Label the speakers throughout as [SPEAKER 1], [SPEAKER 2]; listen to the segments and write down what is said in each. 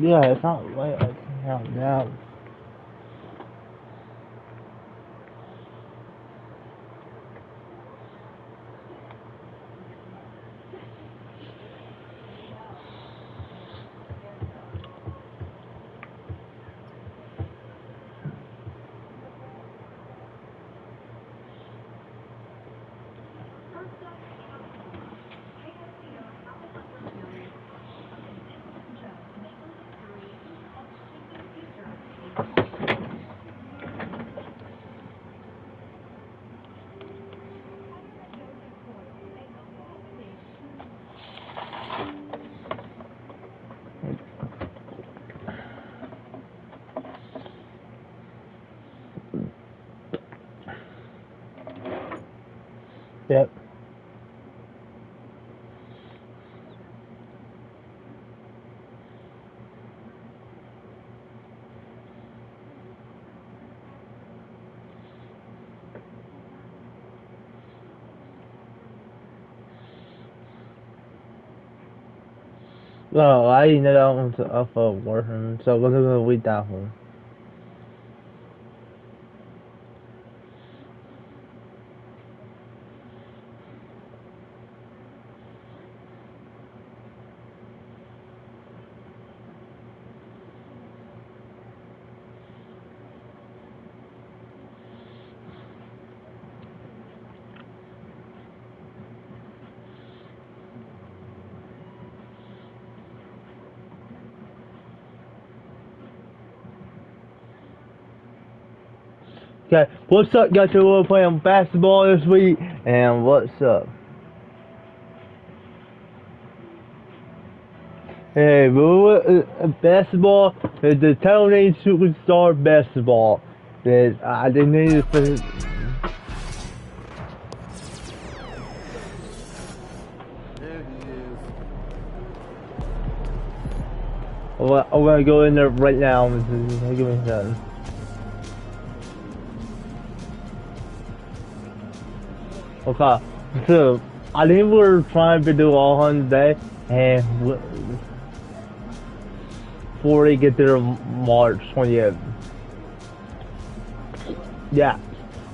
[SPEAKER 1] Yeah, it's not late. I can count down. Yep. No, I didn't know that one's up for working, so we're gonna read that one. Okay, what's up, guys? We're playing basketball this week, and what's up? Hey, basketball is the Tony Superstar Basketball. That I didn't need it for. I'm gonna go in there right now and give me something. Okay, so I think we're trying to do all 100 days, and before they get there March 20th. Yeah,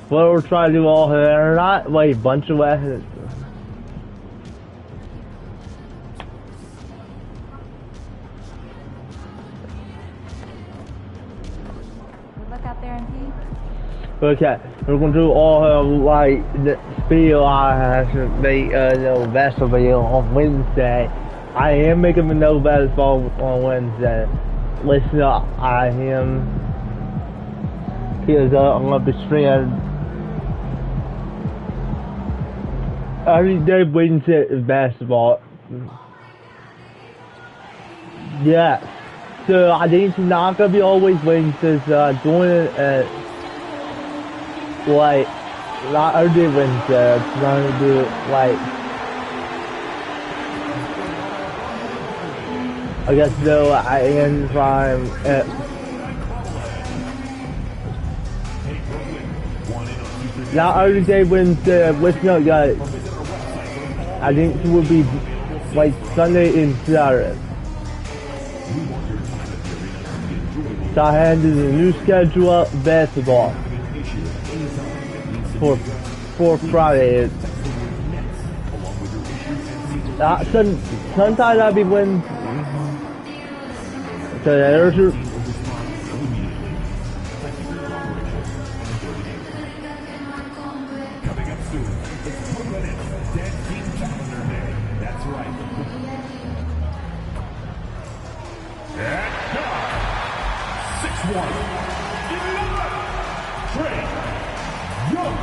[SPEAKER 1] but we're trying to do all 100, not like a bunch of lessons.
[SPEAKER 2] Look out there and see.
[SPEAKER 1] Okay, we're gonna do all like the spiel I have to make no basketball on Wednesday. I am making a no basketball on Wednesday. Listen up, I am because I'm gonna be streaming every day Wednesday is basketball. Yeah. So I think it's not gonna be always Wednesdays, doing it at like not every Wednesday, I'm trying to do it like I guess though I am trying at not every day Wednesday, listen up guys. I think it would be like Sunday and Saturday. So I handed the new schedule up basketball for Friday. Sometimes I'll be winning. So there's your.
[SPEAKER 3] Coming up soon, it's 4 minutes, Dead King Calendar Day. That's right. And 6'1", 11, Trey Young.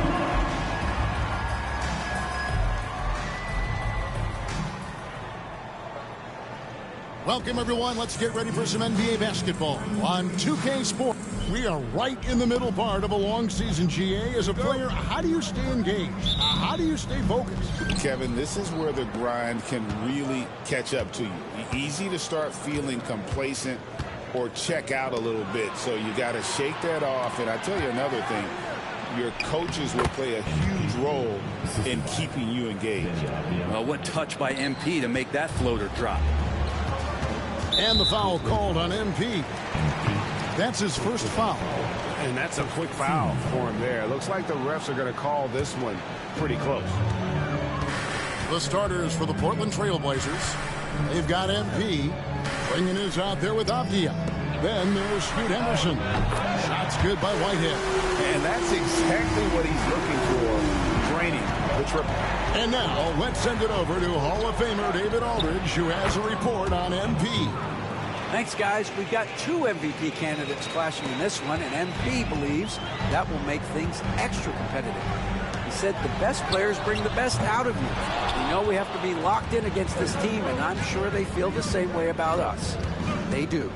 [SPEAKER 4] Welcome everyone, let's get ready for some NBA basketball on 2K Sports. We are right in the middle part of a long season, GA. As a player, how do you stay engaged? How do you stay focused?
[SPEAKER 5] Kevin, this is where the grind can really catch up to you. Easy to start feeling complacent or check out a little bit. So you got to shake that off. And I tell you another thing, your coaches will play a huge role in keeping you engaged.
[SPEAKER 6] Well, what touch by MP to make that floater drop.
[SPEAKER 4] And the foul called on MP. That's his first foul.
[SPEAKER 5] And that's a quick foul for him there. Looks like the refs are going to call this one pretty close.
[SPEAKER 4] The starters for the Portland Trailblazers. They've got MP. Bringing his out there with Avdia. Then there's Scoot Henderson. Shot's good by Whitehead.
[SPEAKER 5] And that's exactly what he's looking for. Draining the triple.
[SPEAKER 4] And now let's send it over to Hall of Famer David Aldridge, who has a report on MP.
[SPEAKER 6] Thanks, guys. We've got 2 MVP candidates clashing in this one, and MP believes that will make things extra competitive. He said the best players bring the best out of you. We know we have to be locked in against this team, and I'm sure they feel the same way about us. They do.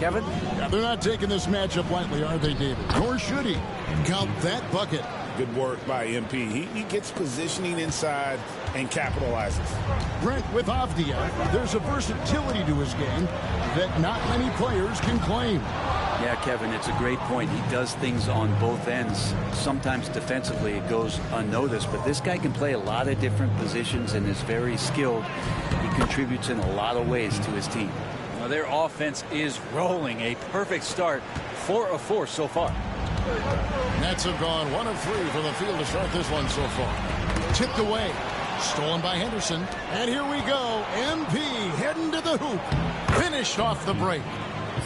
[SPEAKER 6] Kevin?
[SPEAKER 4] Yeah, they're not taking this matchup lightly, are they, David? Nor should he. Count that bucket.
[SPEAKER 5] Good work by MP. He gets positioning inside and capitalizes.
[SPEAKER 4] Brent, with Avdia, there's a versatility to his game that not many players can claim.
[SPEAKER 6] Yeah, Kevin, it's a great point. He does things on both ends. Sometimes defensively it goes unnoticed, but this guy can play a lot of different positions and is very skilled. He contributes in a lot of ways to his team.
[SPEAKER 7] Well, their offense is rolling. A perfect start. 4 of 4 so far.
[SPEAKER 4] Nets have gone 1 of 3 from the field to start this one so far. Tipped away. Stolen by Henderson. And here we go. MP heading to the hoop. Finished off the break.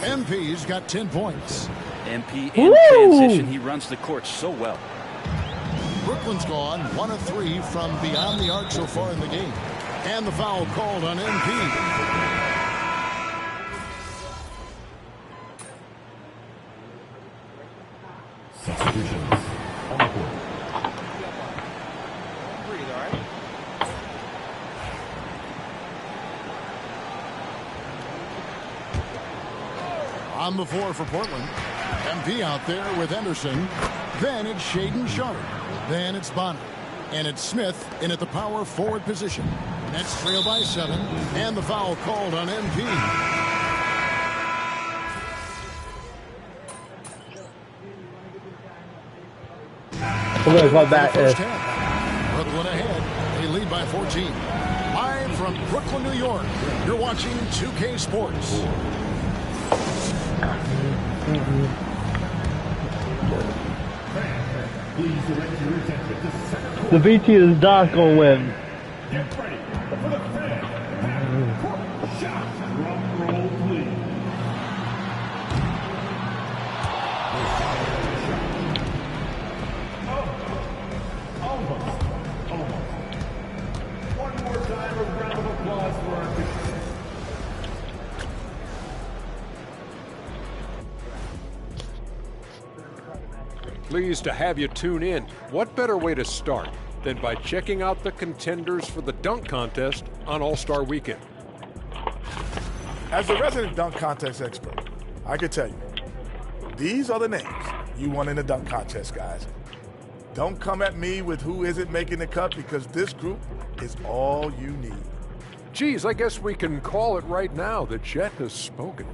[SPEAKER 4] MP's got 10 points.
[SPEAKER 6] MP in transition. He runs the court so well.
[SPEAKER 4] Brooklyn's gone 1 of 3 from beyond the arc so far in the game. And the foul called on MP.
[SPEAKER 3] Substitutions on the court.
[SPEAKER 4] On the floor for Portland. MP out there with Henderson. Then it's Shaedon Sharp. Then it's Bonner. And it's Smith in at the power forward position. Nets trail by 7. And the foul called on MP. First half. Brooklyn ahead. They lead by 14. Live from Brooklyn, New York. You're watching 2K Sports.
[SPEAKER 3] Please direct your attention to center court.
[SPEAKER 1] The BT is not going to win.
[SPEAKER 3] Get ready for the fan. Court shot. Drum roll, please. Almost. One more time, a round of applause for our victory.
[SPEAKER 8] Pleased to have you tune in. What better way to start than by checking out the contenders for the dunk contest on All-Star Weekend?
[SPEAKER 9] As a resident dunk contest expert, I can tell you, these are the names you want in the dunk contest, guys. Don't come at me with who isn't making the cut, because this group is all you need.
[SPEAKER 8] Geez, I guess we can call it right now. The Jet has spoken.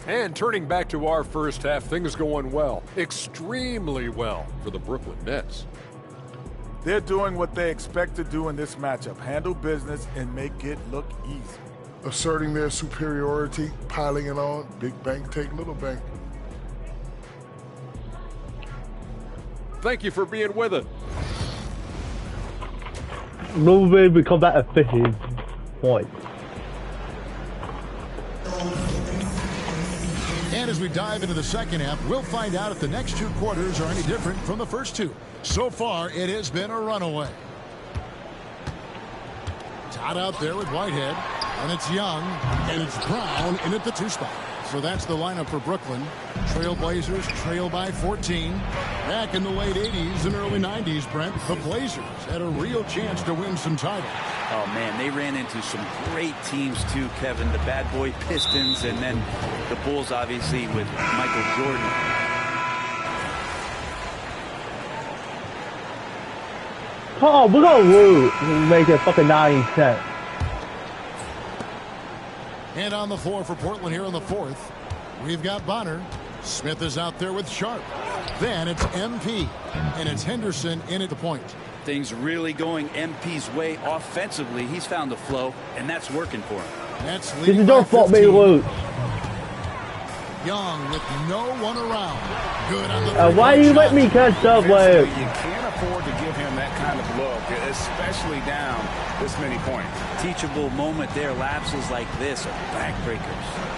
[SPEAKER 8] And turning back to our first half, things going well, extremely well for the Brooklyn Nets.
[SPEAKER 9] They're doing what they expect to do in this matchup, handle business and make it look easy.
[SPEAKER 10] Asserting their superiority, piling it on, big bank take little bank.
[SPEAKER 8] Thank you for being with us.
[SPEAKER 1] Blue baby come back at 50 points.
[SPEAKER 4] And as we dive into the second half, we'll find out if the next 2 quarters are any different from the first 2. So far, it has been a runaway. Todd out there with Whitehead, and it's Young, and it's Brown in at the 2 spot. So that's the lineup for Brooklyn. Trailblazers trail by 14. Back in the late 80s and early 90s, Brent, the Blazers had a real chance to win some titles.
[SPEAKER 6] Oh, man, they ran into some great teams, too, Kevin. The bad boy Pistons, and then the Bulls, obviously, with Michael Jordan.
[SPEAKER 1] Oh, we're going to make it fucking 9 cents.
[SPEAKER 4] And on the floor for Portland here in the 4th, we've got Bonner. Smith is out there with Sharp. Then it's MP, and it's Henderson in at the point.
[SPEAKER 6] Things really going MP's way offensively. He's found the flow, and that's working for him.
[SPEAKER 4] Nets
[SPEAKER 1] This
[SPEAKER 4] leading
[SPEAKER 1] is
[SPEAKER 4] by
[SPEAKER 1] your fault, me
[SPEAKER 4] 15.
[SPEAKER 1] lose.
[SPEAKER 4] Young with no one around. Good on the
[SPEAKER 1] Why
[SPEAKER 4] three-point
[SPEAKER 1] you let
[SPEAKER 4] shot.
[SPEAKER 1] me catch up with?
[SPEAKER 5] You can't afford to give him that kind of look, especially down this many points.
[SPEAKER 7] Teachable moment there. Lapses like this are backbreakers.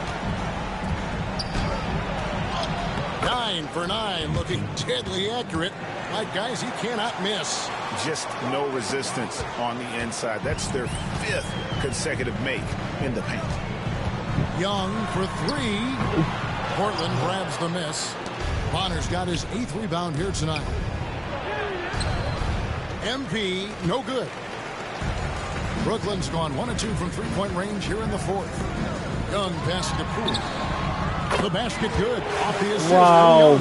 [SPEAKER 4] 9 for 9, looking deadly accurate. Like guys, he cannot miss.
[SPEAKER 5] Just no resistance on the inside. That's their 5th consecutive make in the paint.
[SPEAKER 4] Young for 3. Portland grabs the miss. Bonner's got his 8th rebound here tonight. MP, no good. Brooklyn's gone 1 of 2 from three-point range here in the 4th. Young passing to Poole. The basket good. Off the assist.
[SPEAKER 1] Wow.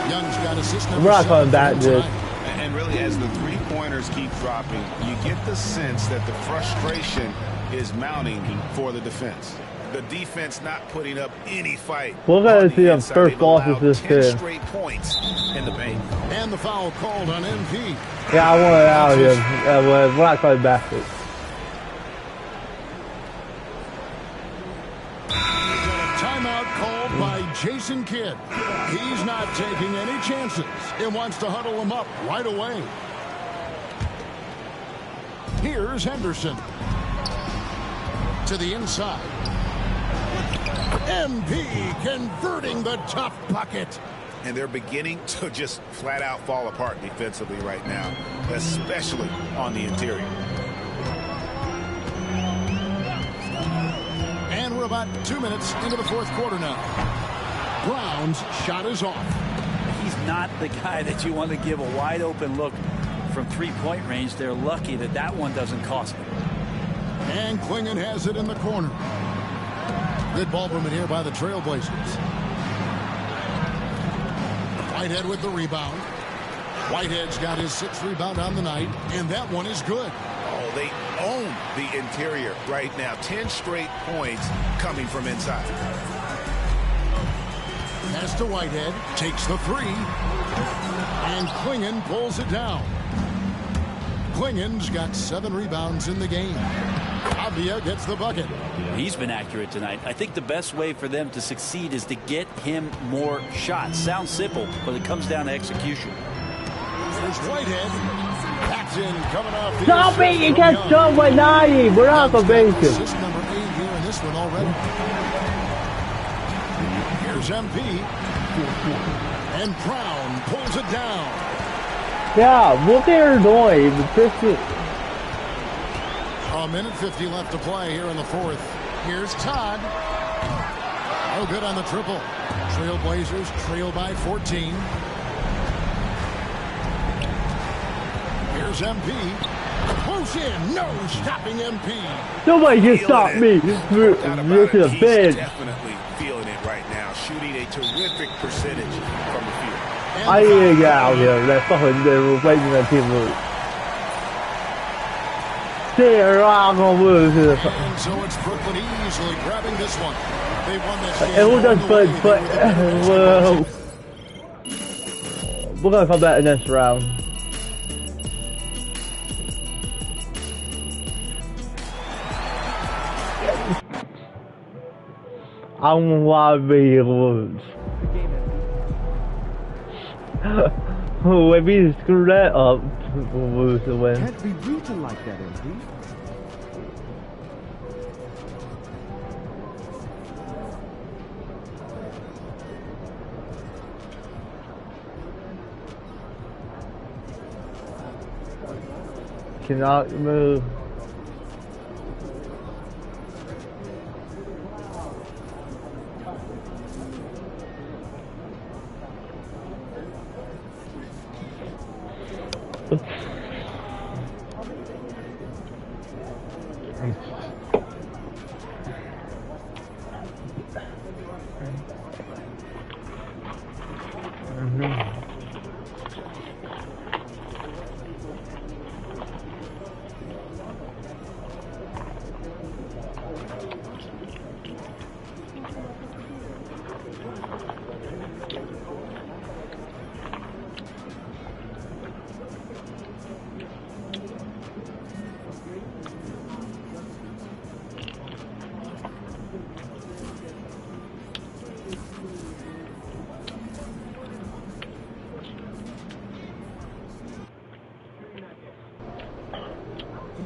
[SPEAKER 4] Young's got assist number
[SPEAKER 1] We're not
[SPEAKER 4] 7
[SPEAKER 1] coming back,
[SPEAKER 4] for
[SPEAKER 1] dude.
[SPEAKER 4] tonight.
[SPEAKER 5] And really, as the three-pointers keep dropping, you get the sense that the frustration is mounting for the defense. The defense not putting up any fight.
[SPEAKER 1] We're going
[SPEAKER 5] on
[SPEAKER 1] to see
[SPEAKER 5] the
[SPEAKER 1] them
[SPEAKER 5] inside.
[SPEAKER 1] first
[SPEAKER 5] They've
[SPEAKER 1] losses
[SPEAKER 5] allowed
[SPEAKER 1] this
[SPEAKER 5] 10
[SPEAKER 1] game.
[SPEAKER 5] straight points in the paint.
[SPEAKER 4] And the foul called on MP.
[SPEAKER 1] Yeah, I want it out of here. We're not coming back.
[SPEAKER 4] Timeout called by Jason Kidd. He's not taking any chances. He wants to huddle them up right away. Here's Henderson. To the inside. MP converting the tough bucket.
[SPEAKER 5] And they're beginning to just flat out fall apart defensively right now, especially on the interior.
[SPEAKER 4] And we're about 2 minutes into the 4th quarter now. Brown's shot is off.
[SPEAKER 7] He's not the guy that you want to give a wide open look from three-point range. They're lucky that that one doesn't cost them.
[SPEAKER 4] And Klingon has it in the corner. Good ball movement here by the Trailblazers. Whitehead with the rebound. Whitehead's got his 6th rebound on the night, and that one is good.
[SPEAKER 5] Oh, they own the interior right now. 10 straight points coming from inside.
[SPEAKER 4] Pass to Whitehead, takes the 3, and Klingon pulls it down. Klingon's got 7 rebounds in the game. Avia gets the bucket.
[SPEAKER 7] He's been accurate tonight. I think the best way for them to succeed is to get him more shots. Sounds simple, but it comes down to execution.
[SPEAKER 4] There's Whitehead. That's in coming off the
[SPEAKER 1] Stop it! You can't jump by 90! We're not going to make it.
[SPEAKER 4] Assist number 8 here in this one already. Here's MP. And Brown pulls it down.
[SPEAKER 1] Yeah, what they're doing,
[SPEAKER 4] A minute 50 left to play here in the 4th. Here's Todd. Oh, good on the triple. Trailblazers trail by 14. Here's MP. Close in. No stopping MP.
[SPEAKER 1] nobody can stop me. Look at the
[SPEAKER 5] He's
[SPEAKER 1] bench.
[SPEAKER 5] definitely feeling it right now, shooting a terrific percentage from the field.
[SPEAKER 1] I need to get out of here. That's fucking they're making that team lose. They're not gonna lose.
[SPEAKER 4] And so it's Brooklyn easily grabbing this one. They won this game.
[SPEAKER 1] And we're just
[SPEAKER 4] all the way.
[SPEAKER 1] but well, we're gonna come back in this round. I want to be lose. If we screw that up, we'll lose the win.
[SPEAKER 11] Can't be brutal like that, MP.
[SPEAKER 1] Cannot move.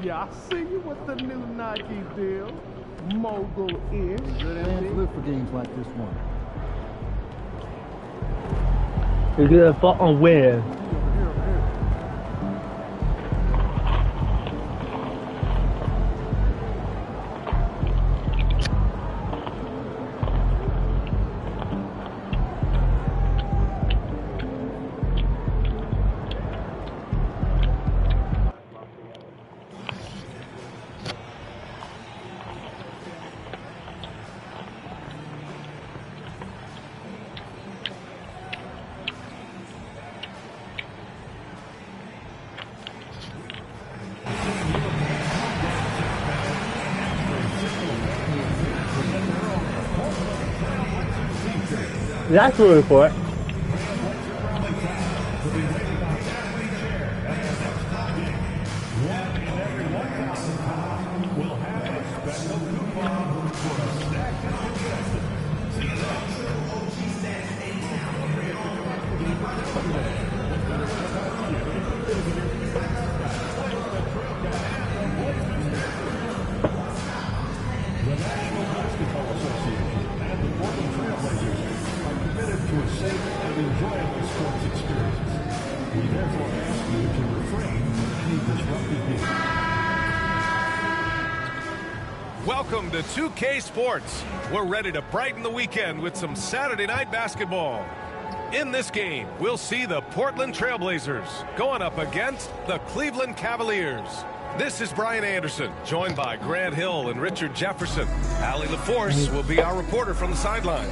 [SPEAKER 11] Yeah, I see you with the new Nike deal. Mogul-ish.
[SPEAKER 12] Fans live for games like this one.
[SPEAKER 1] You're gonna fucking win. That's the report.
[SPEAKER 13] Welcome to 2K Sports. We're ready to brighten the weekend with some Saturday night basketball. In this game, we'll see the Portland Trailblazers going up against the Cleveland Cavaliers. This is Brian Anderson, joined by Grant Hill and Richard Jefferson. Allie LaForce will be our reporter from the sideline.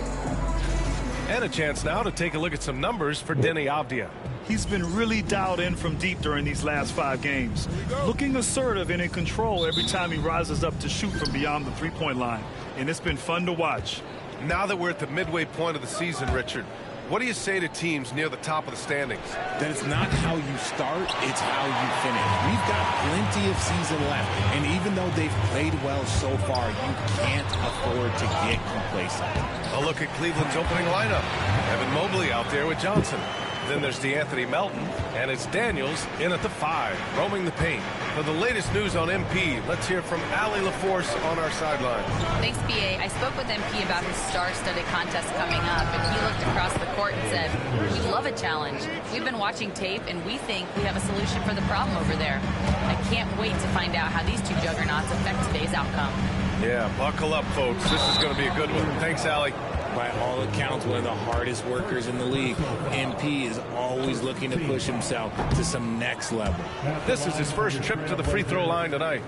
[SPEAKER 13] And a chance now to take a look at some numbers for Denny Avdia.
[SPEAKER 14] He's been really dialed in from deep during these last 5 games. Looking assertive and in control every time he rises up to shoot from beyond the three-point line. And it's been fun to watch.
[SPEAKER 13] Now that we're at the midway point of the season, Richard, what do you say to teams near the top of the standings?
[SPEAKER 15] That it's not how you start, it's how you finish. We've got plenty of season left, and even though they've played well so far, you can't afford to get complacent.
[SPEAKER 13] A look at Cleveland's opening lineup. Evan Mobley out there with Johnson. Then there's DeAnthony Melton, and it's Daniels in at the 5, roaming the paint. For the latest news on MP, let's hear from Allie LaForce on our sideline.
[SPEAKER 16] Thanks, BA. I spoke with MP about his star-studded contest coming up, and he looked across the court and said, "We love a challenge. We've been watching tape, and we think we have a solution for the problem over there." I can't wait to find out how these two juggernauts affect today's outcome.
[SPEAKER 13] Yeah, buckle up, folks. This is going to be a good one. Thanks, Allie.
[SPEAKER 15] By all accounts, one of the hardest workers in the league. MP is always looking to push himself to some next level.
[SPEAKER 13] This is his first trip to the free throw line tonight.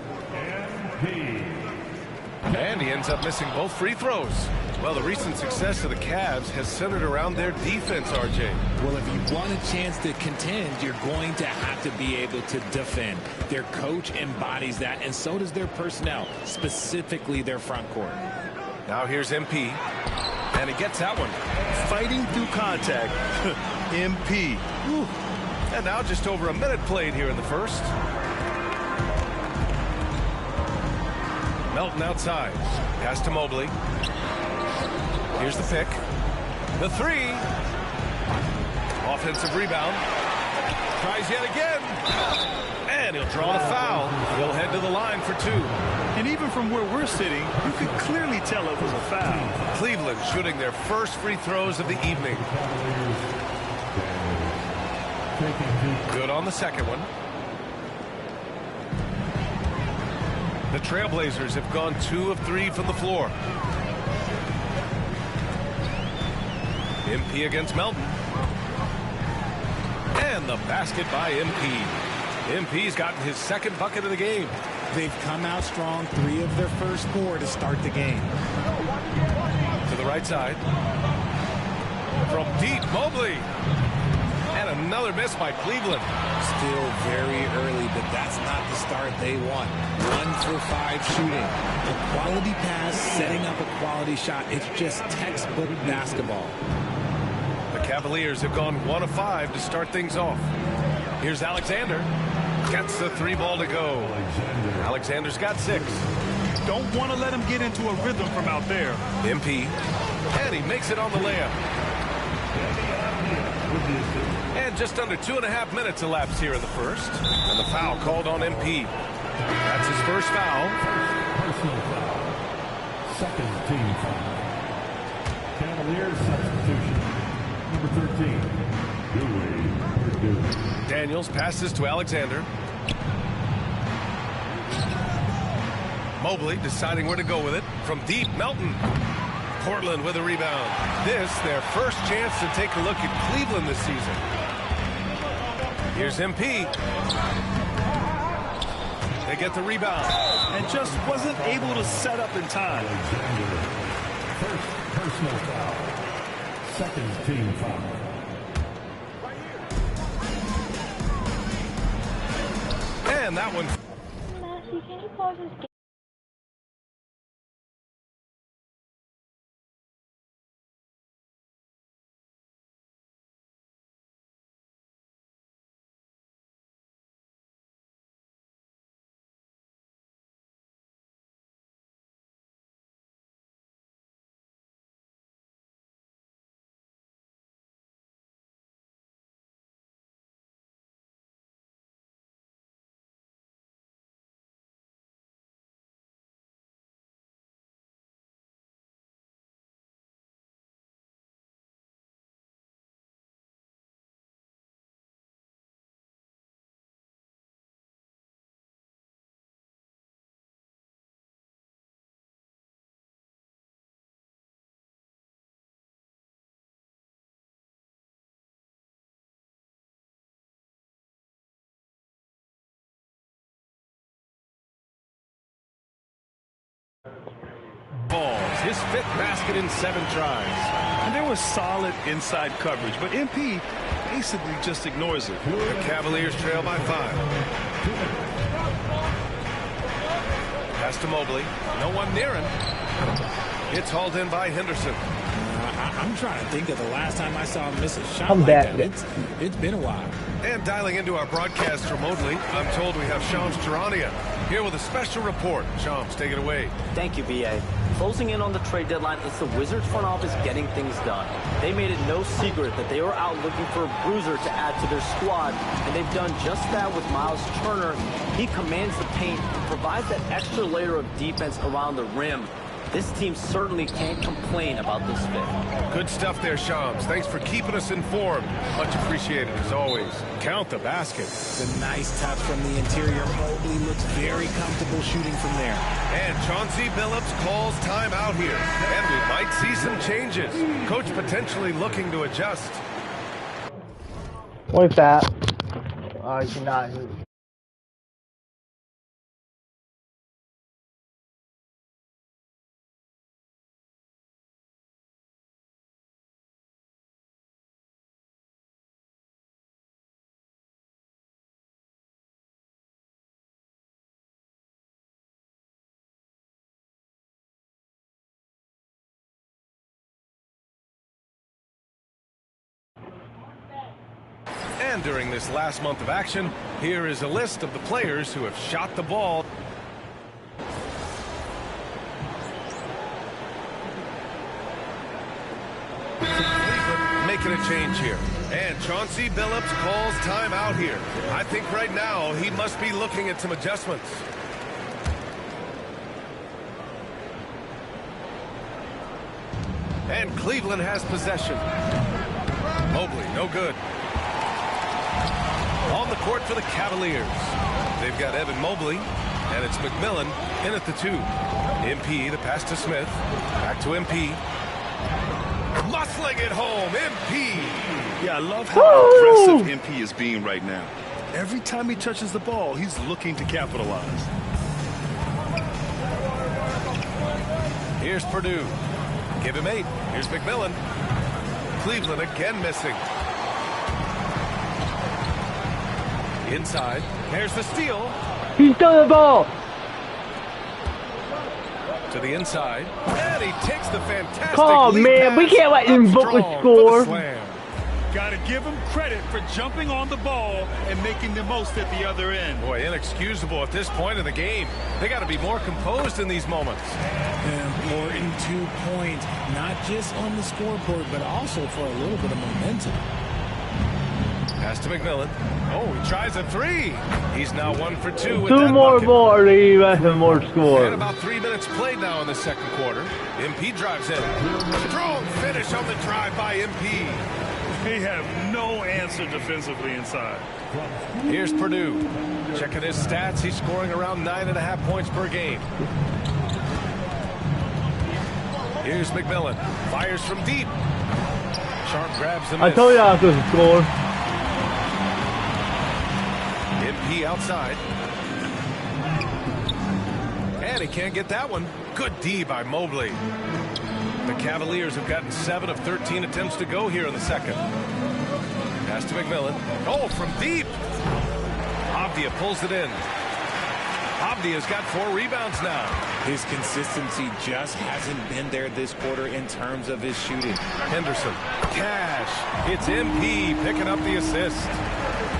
[SPEAKER 13] And he ends up missing both free throws. Well, the recent success of the Cavs has centered around their defense, RJ.
[SPEAKER 15] Well, if you want a chance to contend, you're going to have to be able to defend. Their coach embodies that, and so does their personnel, specifically their front court.
[SPEAKER 13] Now here's MP. And he gets that one.
[SPEAKER 14] Fighting through contact. MP.
[SPEAKER 13] Whew. And now just over a minute played here in the first. Melton outside. Pass to Mobley. Here's the pick. The 3. Offensive rebound. Tries yet again. And he'll draw the foul. He'll head to the line for 2.
[SPEAKER 14] And even from where we're sitting, you could clearly tell it was a foul.
[SPEAKER 13] Cleveland shooting their first free throws of the evening. Good on the second one. The Trailblazers have gone 2 of 3 from the floor. MP against Melton. And the basket by MP. MP's gotten his second bucket of the game.
[SPEAKER 15] They've come out strong, 3 of their first 4 to start the game.
[SPEAKER 13] To the right side. From deep, Mobley. And another miss by Cleveland.
[SPEAKER 15] Still very early, but that's not the start they want. 1 for 5 shooting. A quality pass, setting up a quality shot. It's just textbook basketball.
[SPEAKER 13] The Cavaliers have gone 1 of 5 to start things off. Here's Alexander. Gets the 3 ball to go. Alexander's got 6.
[SPEAKER 14] Don't want to let him get into a rhythm from out there.
[SPEAKER 13] MP. And he makes it on the layup. And just under 2.5 minutes elapsed here in the first. And the foul called on MP. That's his first foul.
[SPEAKER 3] Personal foul. Second team foul. Cavaliers substitution. Number 13.
[SPEAKER 13] Daniels passes to Alexander. Mobley deciding where to go with it. From deep, Melton. Portland with a rebound. This, their first chance to take a look at Cleveland this season. Here's MP. They get the rebound.
[SPEAKER 14] And just wasn't able to set up in time.
[SPEAKER 3] First personal foul. Second team foul.
[SPEAKER 13] And that one.
[SPEAKER 17] Matthew, can you pause this game?
[SPEAKER 13] Balls, his fifth basket in 7 tries.
[SPEAKER 14] And there was solid inside coverage, but MP basically just ignores it.
[SPEAKER 13] The Cavaliers trail by 5. Pass to Mobley. No one near him. It's hauled in by Henderson.
[SPEAKER 15] I'm trying to think of the last time I saw him miss a shot
[SPEAKER 1] I'm
[SPEAKER 15] like
[SPEAKER 1] back.
[SPEAKER 15] that. It's been a while.
[SPEAKER 13] And dialing into our broadcast remotely, I'm told we have Shams Charania here with a special report. Shams, take it away.
[SPEAKER 18] Thank you, BA. Closing in on the trade deadline, it's the Wizards front office getting things done. They made it no secret that they were out looking for a bruiser to add to their squad, and they've done just that with Miles Turner. He commands the paint and provides that extra layer of defense around the rim. This team certainly can't complain about this fit.
[SPEAKER 13] Good stuff there, Shams. Thanks for keeping us informed. Much appreciated, as always. Count the basket.
[SPEAKER 15] The nice touch from the interior. Mobley looks very comfortable shooting from there.
[SPEAKER 13] And Chauncey Billups calls timeout here. And we might see some changes. Coach potentially looking to adjust.
[SPEAKER 1] What's that? I cannot.
[SPEAKER 13] And during this last month of action, here is a list of the players who have shot the ball. Making a change here. And Chauncey Billups calls timeout here. I think right now he must be looking at some adjustments. And Cleveland has possession. Mobley, no good. On the court for the Cavaliers. They've got Evan Mobley, and it's McMillan in at the 2. MP, the pass to Smith. Back to MP. Muscling it home, MP.
[SPEAKER 14] Yeah, I love how aggressive MP is being right now. Every time he touches the ball, he's looking to capitalize.
[SPEAKER 13] Here's Purdue. Give him 8. Here's McMillan. Cleveland again missing. Inside. There's the steal.
[SPEAKER 1] He stole the ball.
[SPEAKER 13] To the inside. And he takes the fantastic
[SPEAKER 1] Come on, man. We can't let him book a score.
[SPEAKER 14] Got to give him credit for jumping on the ball and making the most at the other end.
[SPEAKER 13] Boy, inexcusable at this point in the game. They got to be more composed in these moments.
[SPEAKER 15] An important 2 points, not just on the scoreboard, but also for a little bit of momentum.
[SPEAKER 13] Pass to McMillan. Oh, he tries a three. He's now 1 for 2 with
[SPEAKER 1] Two
[SPEAKER 13] that
[SPEAKER 1] more
[SPEAKER 13] bucket.
[SPEAKER 1] more, even more score.
[SPEAKER 13] And about 3 minutes played now in the second quarter. MP drives in. Strong finish on the drive by MP.
[SPEAKER 14] They have no answer defensively inside.
[SPEAKER 13] Here's Purdue. Checking his stats, he's scoring around 9.5 points per game. Here's McMillan. Fires from deep. Sharp grabs the miss.
[SPEAKER 1] I told you I was going to score.
[SPEAKER 13] MP outside. And he can't get that one. Good D by Mobley. The Cavaliers have gotten 7 of 13 attempts to go here in the second. Pass to McMillan. Oh, from deep. Avdia pulls it in. Avdia's got 4 rebounds now.
[SPEAKER 15] His consistency just hasn't been there this quarter in terms of his shooting.
[SPEAKER 13] Henderson. Cash. It's MP picking up the assist.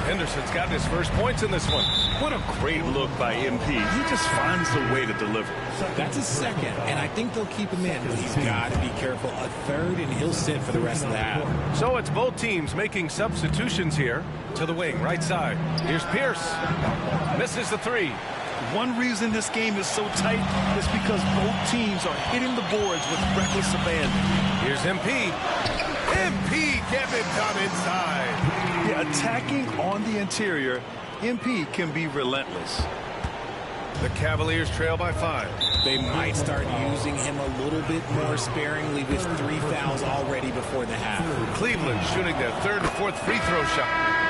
[SPEAKER 13] Henderson's gotten his first points in this one.
[SPEAKER 14] What a great look by MP. He just finds a way to deliver.
[SPEAKER 15] That's a second, and I think they'll keep him in. But he's got to be careful. A third, and he'll sit for the rest of the half.
[SPEAKER 13] So it's both teams making substitutions here. To the wing, right side. Here's Pierce. Misses the three.
[SPEAKER 14] One reason this game is so tight is because both teams are hitting the boards with reckless abandon.
[SPEAKER 13] Here's MP. MP gets it done inside.
[SPEAKER 14] Yeah, attacking on the interior, MP can be relentless.
[SPEAKER 13] The Cavaliers trail by 5.
[SPEAKER 15] They might start using him a little bit more sparingly with 3 fouls already before the half.
[SPEAKER 13] Cleveland shooting their 3rd and 4th free throw shot.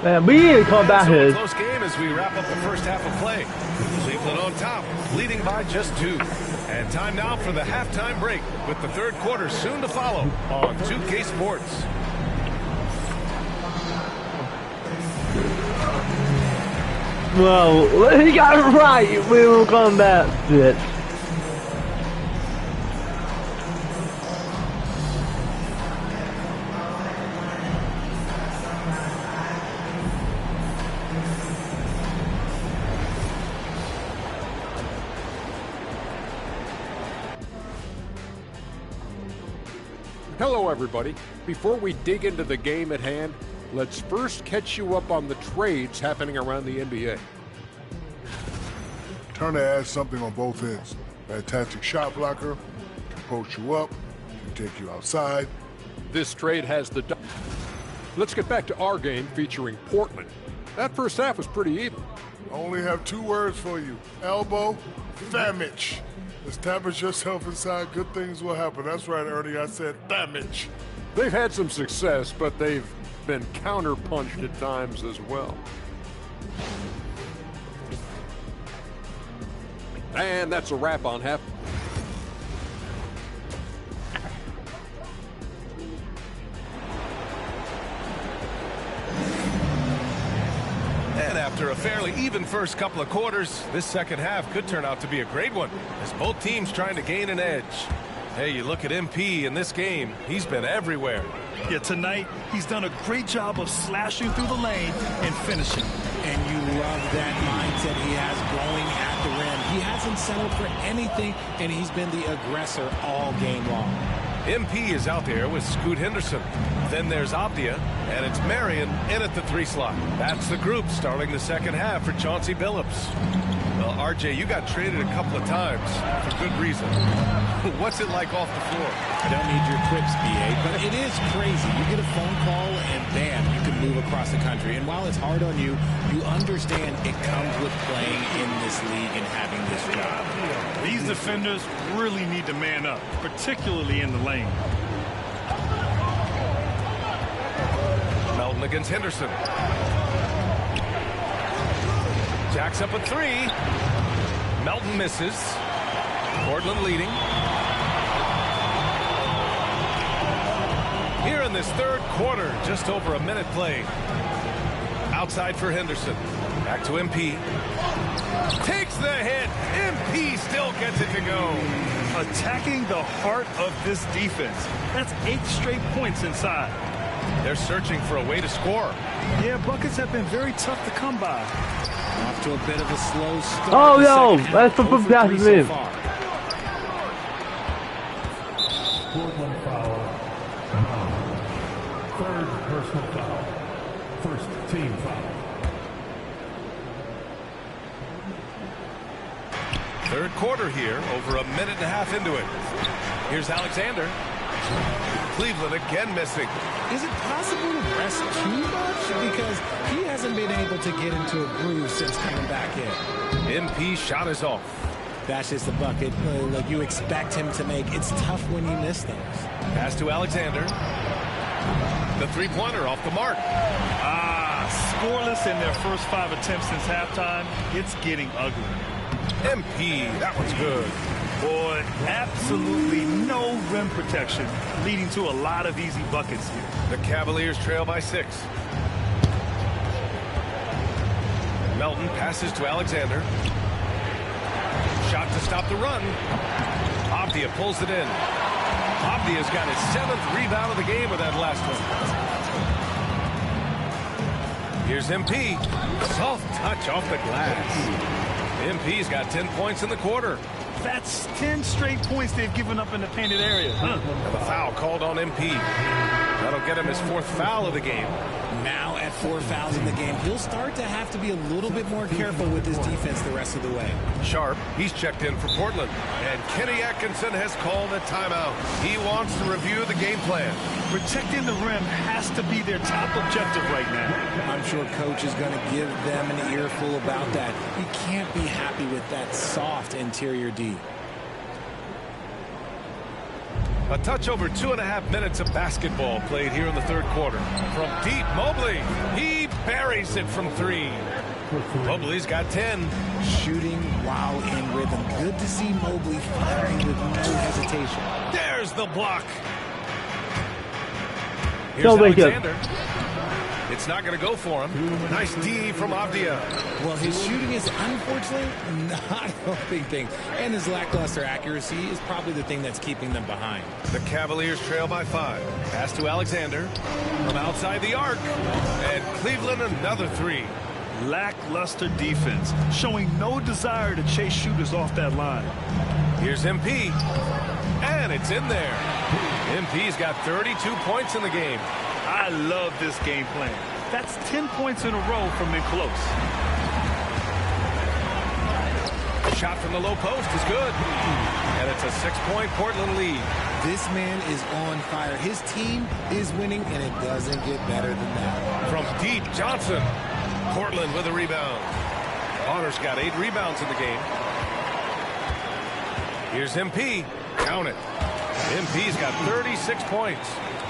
[SPEAKER 1] Man, we need to come back here.
[SPEAKER 13] Close game as we wrap up the first half of play. Cleveland on top, leading by just 2. And time now for the halftime break, with the third quarter soon to follow on 2K Sports.
[SPEAKER 1] Well, he got it right. We will come back to it.
[SPEAKER 8] Hello, everybody. Before we dig into the game at hand, let's first catch you up on the trades happening around the NBA.
[SPEAKER 10] Turner adds something on both ends. Fantastic shot blocker, can post you up, can take you outside.
[SPEAKER 8] This trade has the... Let's get back to our game featuring Portland. That first half was pretty even.
[SPEAKER 10] I only have 2 words for you. Elbow, damage. Establish yourself inside, good things will happen. That's right, Ernie, I said damage.
[SPEAKER 8] They've had some success, but they've been counterpunched at times as well. And that's a wrap on half.
[SPEAKER 13] And after a fairly even first couple of quarters, this second half could turn out to be a great one, as both teams trying to gain an edge. Hey, you look at MP in this game, he's been everywhere.
[SPEAKER 14] Yeah, tonight, he's done a great job of slashing through the lane and finishing.
[SPEAKER 15] And you love that mindset he has going at the rim. He hasn't settled for anything, and he's been the aggressor all game long.
[SPEAKER 13] MP is out there with Scoot Henderson. Then there's Avdia, and it's Marion in at the 3 slot. That's the group starting the second half for Chauncey Billups. Well, RJ, you got traded a couple of times for good reason. What's it like off the floor?
[SPEAKER 15] I don't need your quips, BA, but it is crazy. You get a phone call, and bam, you can move across the country. And while it's hard on you, you understand it comes with playing in this league and having this job.
[SPEAKER 14] These defenders really need to man up, particularly in the lane.
[SPEAKER 13] Melton against Henderson. Jacks up a 3. Melton misses. Portland leading. Here in this third quarter, just over a minute played. Outside for Henderson. Back to MP. Takes the hit. MP still gets it to go.
[SPEAKER 14] Attacking the heart of this defense. That's 8 straight points inside.
[SPEAKER 13] They're searching for a way to score.
[SPEAKER 14] Yeah, buckets have been very tough to come by.
[SPEAKER 15] Off to a bit of a slow start.
[SPEAKER 1] Oh, no. That's the
[SPEAKER 3] team foul.
[SPEAKER 13] Third quarter here, over a minute and a half into it. Here's Alexander. Cleveland again missing.
[SPEAKER 15] Is it possible to rest too much? Because he hasn't been able to get into a groove since coming back in.
[SPEAKER 13] MP shot is off.
[SPEAKER 15] That's just the bucket like you expect him to make. It's tough when you miss those.
[SPEAKER 13] Pass to Alexander. The three-pointer off the mark.
[SPEAKER 14] Scoreless in their first 5 attempts since halftime. It's getting ugly.
[SPEAKER 13] MP, that one's good.
[SPEAKER 14] Boy, absolutely no rim protection, leading to a lot of easy buckets here.
[SPEAKER 13] The Cavaliers trail by 6. Melton passes to Alexander. Shot to stop the run. Avdia pulls it in. Avdia's got his 7th rebound of the game with that last one. Here's MP. Soft touch off the glass. MP's got 10 points in the quarter.
[SPEAKER 14] That's 10 straight points they've given up in the painted area.
[SPEAKER 13] And the foul called on MP. That'll get him his 4th foul of the game.
[SPEAKER 15] Now at 4 fouls in the game, he'll start to have to be a little bit more careful with his defense the rest of the way.
[SPEAKER 13] Sharp, he's checked in for Portland. And Kenny Atkinson has called a timeout. He wants to review the game plan.
[SPEAKER 14] Protecting the rim has to be their top objective right now.
[SPEAKER 15] I'm sure coach is going to give them an earful about that. He can't be happy with that soft interior D.
[SPEAKER 13] A touch over 2.5 minutes of basketball played here in the third quarter. From deep, Mobley. He buries it from 3. Mobley's got 10.
[SPEAKER 15] Shooting while in rhythm. Good to see Mobley firing with no hesitation.
[SPEAKER 13] There's the block. Here's Alexander. It's not going to go for him. Nice D from Avdia.
[SPEAKER 15] Well, his shooting is unfortunately not helping things. And his lackluster accuracy is probably the thing that's keeping them behind.
[SPEAKER 13] The Cavaliers trail by 5. Pass to Alexander from outside the arc. And Cleveland another 3.
[SPEAKER 14] Lackluster defense, showing no desire to chase shooters off that line.
[SPEAKER 13] Here's MP. And it's in there. MP's got 32 points in the game.
[SPEAKER 14] I love this game plan. That's 10 points in a row from in close.
[SPEAKER 13] Shot from the low post is good. And it's a 6-point Portland lead.
[SPEAKER 15] This man is on fire. His team is winning, and it doesn't get better than that.
[SPEAKER 13] From deep, Johnson. Portland with a rebound. Bonner's got 8 rebounds in the game. Here's MP. Count it. MP's got 36 points.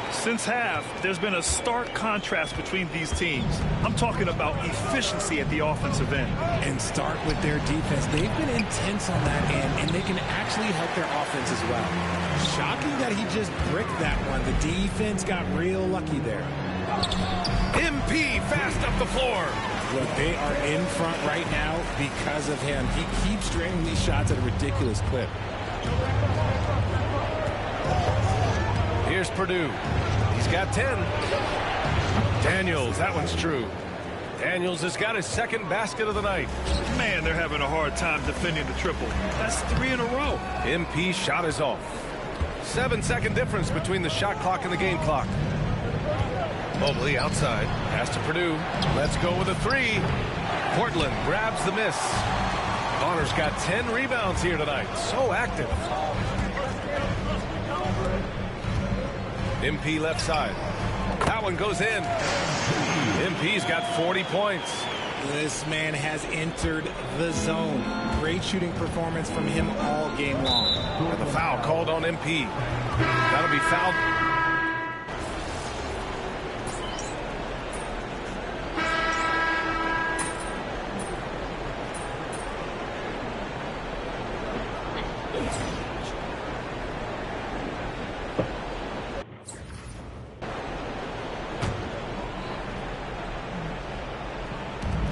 [SPEAKER 14] Since half, there's been a stark contrast between these teams. I'm talking about efficiency at the offensive end.
[SPEAKER 15] And start with their defense. They've been intense on that end, and they can actually help their offense as well. Shocking that he just bricked that one. The defense got real lucky there.
[SPEAKER 13] MP fast up the floor.
[SPEAKER 15] Look, they are in front right now because of him. He keeps draining these shots at a ridiculous clip.
[SPEAKER 13] Here's Purdue. He's got 10. Daniels, that one's true. Daniels has got his 2nd basket of the night.
[SPEAKER 14] Man, they're having a hard time defending the triple. That's 3 in a row.
[SPEAKER 13] MP shot is off. 7-second difference between the shot clock and the game clock. Mobley outside. Pass to Purdue. Let's go with a 3. Portland grabs the miss. Bonner's got 10 rebounds here tonight. So active. MP left side. That one goes in. MP's got 40 points.
[SPEAKER 15] This man has entered the zone. Great shooting performance from him all game long.
[SPEAKER 13] And the foul called on MP. That'll be fouled.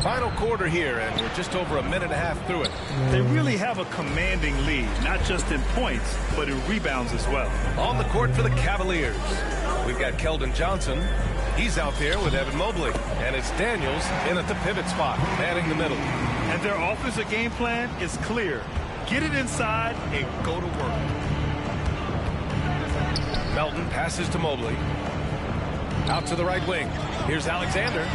[SPEAKER 13] Final quarter here, and we're just over a minute and a half through it.
[SPEAKER 14] They really have a commanding lead, not just in points, but in rebounds as well.
[SPEAKER 13] On the court for the Cavaliers, we've got Keldon Johnson. He's out there with Evan Mobley, and it's Daniels in at the pivot spot, manning the middle.
[SPEAKER 14] And their offensive game plan is clear. Get it inside and go to work.
[SPEAKER 13] Melton passes to Mobley. Out to the right wing. Here's Alexander.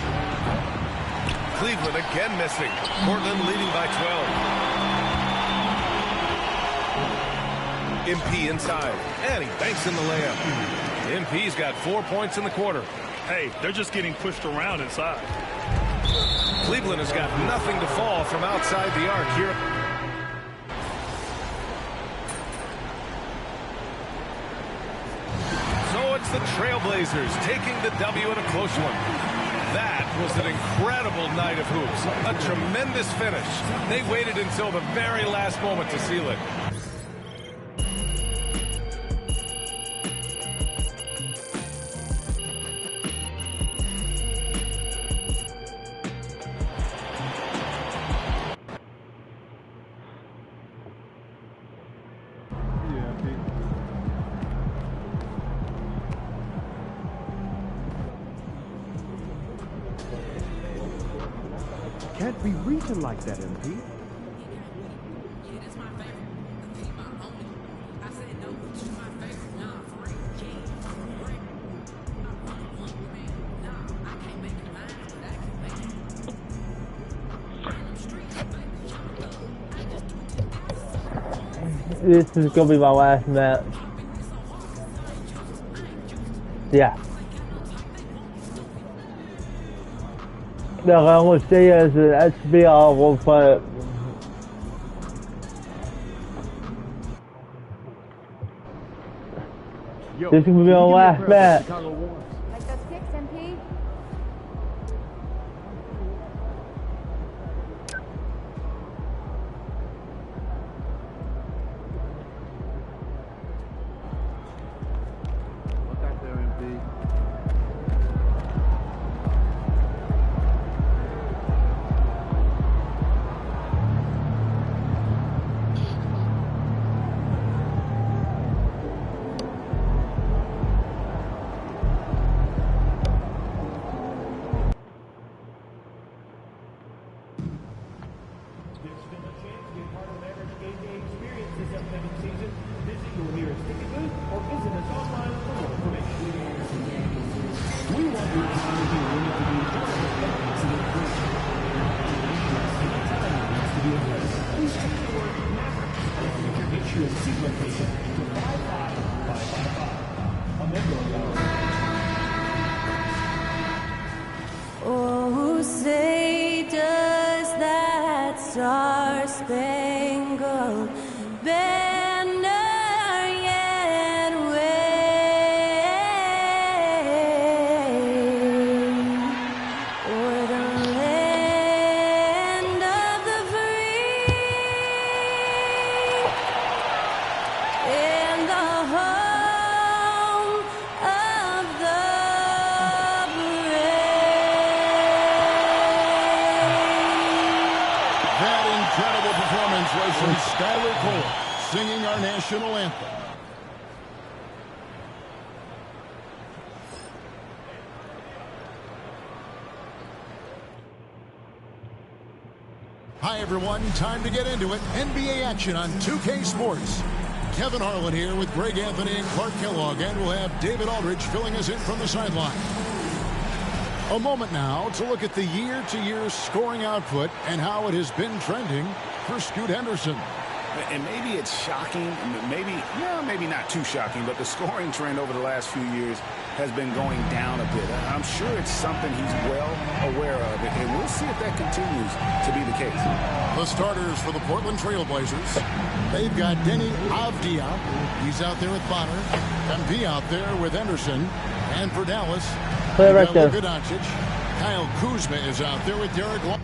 [SPEAKER 13] Cleveland again missing. Portland leading by 12. MP inside, and he banks in the layup. MP's got 4 points in the quarter.
[SPEAKER 14] Hey, they're just getting pushed around inside.
[SPEAKER 13] Cleveland has got nothing to fall from outside the arc here. So it's the Trailblazers taking the W in a close one. That was an incredible night of hoops. A tremendous finish. They waited until the very last moment to seal it.
[SPEAKER 11] Can't be reaching like that, MP.
[SPEAKER 1] This is gonna be my last match. Yeah. Donc on va see as an SBR will play. This is gonna be my last match.
[SPEAKER 2] Like those kicks, MP?
[SPEAKER 12] Look out there, MP.
[SPEAKER 19] Oh, say does that star-spangled banner yet wave o'er the land of the free and the home of the
[SPEAKER 4] That incredible performance was from Skylar Cole, singing our national anthem. Hi everyone, time to get into it. NBA action on 2K Sports. Kevin Harlan here with Greg Anthony and Clark Kellogg, and we'll have David Aldridge filling us in from the sideline. A moment now to look at the year-to-year scoring output and how it has been trending for Scoot Henderson.
[SPEAKER 5] And maybe it's shocking, maybe not too shocking, but the scoring trend over the last few years has been going down a bit. I'm sure it's something he's well aware of, and we'll see if that continues to be the case.
[SPEAKER 4] The starters for the Portland Trailblazers. They've got Denny Avdia. He's out there with Bonner. MP out there with Henderson. And for Dallas,
[SPEAKER 1] Play right there.
[SPEAKER 4] Luka Doncic. Kyle Kuzma is out there with Derek Long.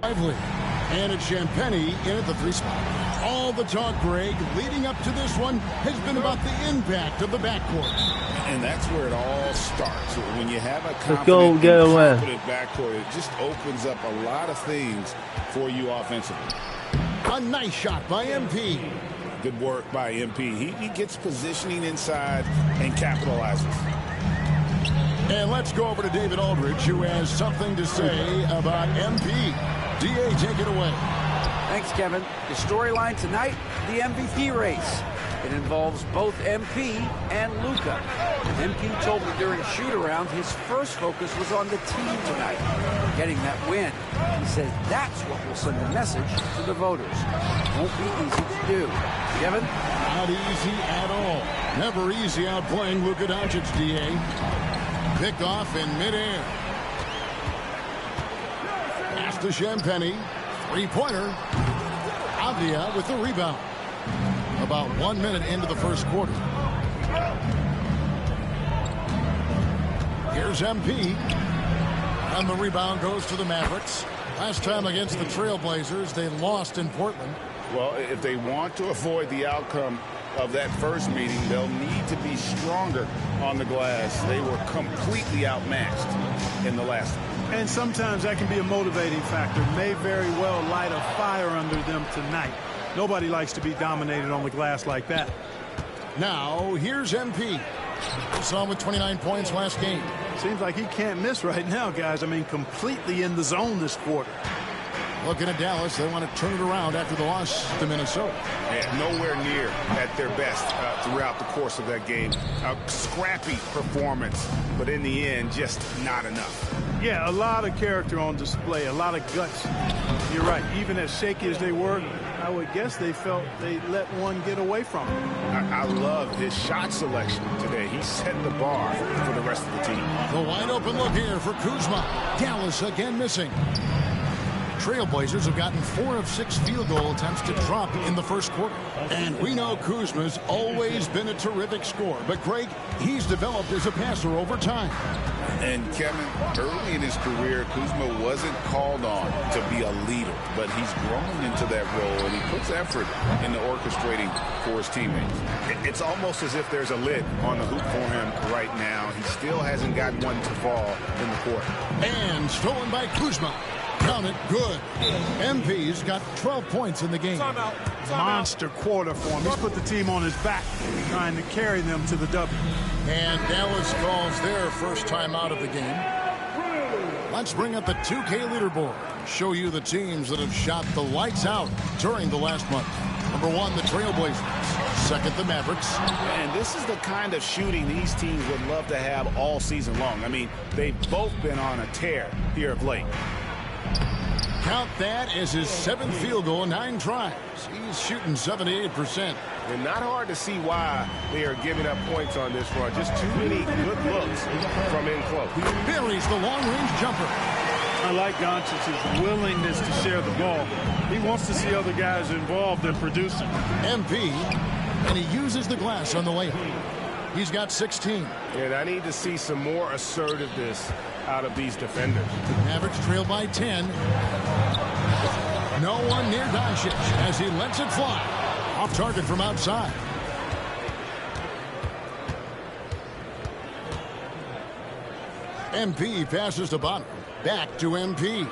[SPEAKER 4] Lively. And it's Champagny in at the 3 spot. All the talk, Greg, leading up to this one has been about the impact of the backcourt.
[SPEAKER 5] And that's where it all starts. When you have a
[SPEAKER 1] confident
[SPEAKER 5] backcourt, it just opens up a lot of things for you offensively.
[SPEAKER 4] A nice shot by MP.
[SPEAKER 5] Good work by MP. He gets positioning inside and capitalizes.
[SPEAKER 4] And let's go over to David Aldridge, who has something to say about MP. DA, take it away.
[SPEAKER 6] Thanks, Kevin. The storyline tonight, the MVP race. It involves both MP and Luka. MP told me during shoot-around his first focus was on the team tonight, getting that win. He says that's what will send a message to the voters. Won't be easy to do. Kevin?
[SPEAKER 4] Not easy at all. Never easy outplaying Luka Doncic, DA. Pick off in midair. Pass to Champagny. Three-pointer. Avdia with the rebound. About 1 minute into the first quarter. Here's MP. And the rebound goes to the Mavericks. Last time against the Trailblazers, they lost in Portland.
[SPEAKER 5] Well, if they want to avoid the outcome of that first meeting, they'll need to be stronger on the glass. They were completely outmatched in the last one.
[SPEAKER 20] And sometimes that can be a motivating factor. May very well light a fire under them tonight. Nobody likes to be dominated on the glass like that.
[SPEAKER 4] Now, here's MP. We saw him with 29 points last game.
[SPEAKER 20] Seems like he can't miss right now, guys. I mean, completely in the zone this quarter.
[SPEAKER 4] Looking at Dallas, they want to turn it around after the loss to Minnesota.
[SPEAKER 5] Yeah, nowhere near at their best throughout the course of that game. A scrappy performance, but in the end, just not enough.
[SPEAKER 20] Yeah, a lot of character on display, a lot of guts. You're right. Even as shaky as they were, I would guess they felt they let one get away from them.
[SPEAKER 5] I love his shot selection today. He set the bar for the rest of the team.
[SPEAKER 4] The wide open look here for Kuzma. Dallas again missing. Trailblazers have gotten 4 of 6 field goal attempts to drop in the first quarter. And we know Kuzma's always been a terrific scorer. But, Greg, he's developed as a passer over time.
[SPEAKER 5] And, Kevin, early in his career, Kuzma wasn't called on to be a leader. But he's grown into that role, and he puts effort into orchestrating for his teammates. It's almost as if there's a lid on the hoop for him right now. He still hasn't gotten one to fall in the court.
[SPEAKER 4] And stolen by Kuzma. Count it, good. MP's got 12 points in the game.
[SPEAKER 20] Monster quarter for him. He's put the team on his back, trying to carry them to the W.
[SPEAKER 4] And Dallas calls their first time out of the game. Let's bring up the 2K leaderboard. Show you the teams that have shot the lights out during the last month. Number 1, the Trailblazers. Second, the Mavericks.
[SPEAKER 5] And this is the kind of shooting these teams would love to have all season long. I mean, they've both been on a tear here of late.
[SPEAKER 4] Count that as his 7th field goal in 9 tries. He's shooting 78%.
[SPEAKER 21] And not hard to see why they are giving up points on this run. Just too many good looks from in close.
[SPEAKER 4] Buries the long-range jumper.
[SPEAKER 20] I like Doncic's willingness to share the ball. He wants to see other guys involved in producing.
[SPEAKER 4] MP, and he uses the glass on the layup. He's got 16.
[SPEAKER 21] And I need to see some more assertiveness out of these defenders.
[SPEAKER 4] Mavericks trail by 10. No one near Doncic as he lets it fly. Off target from outside. MP passes to Bonner. Back to MP.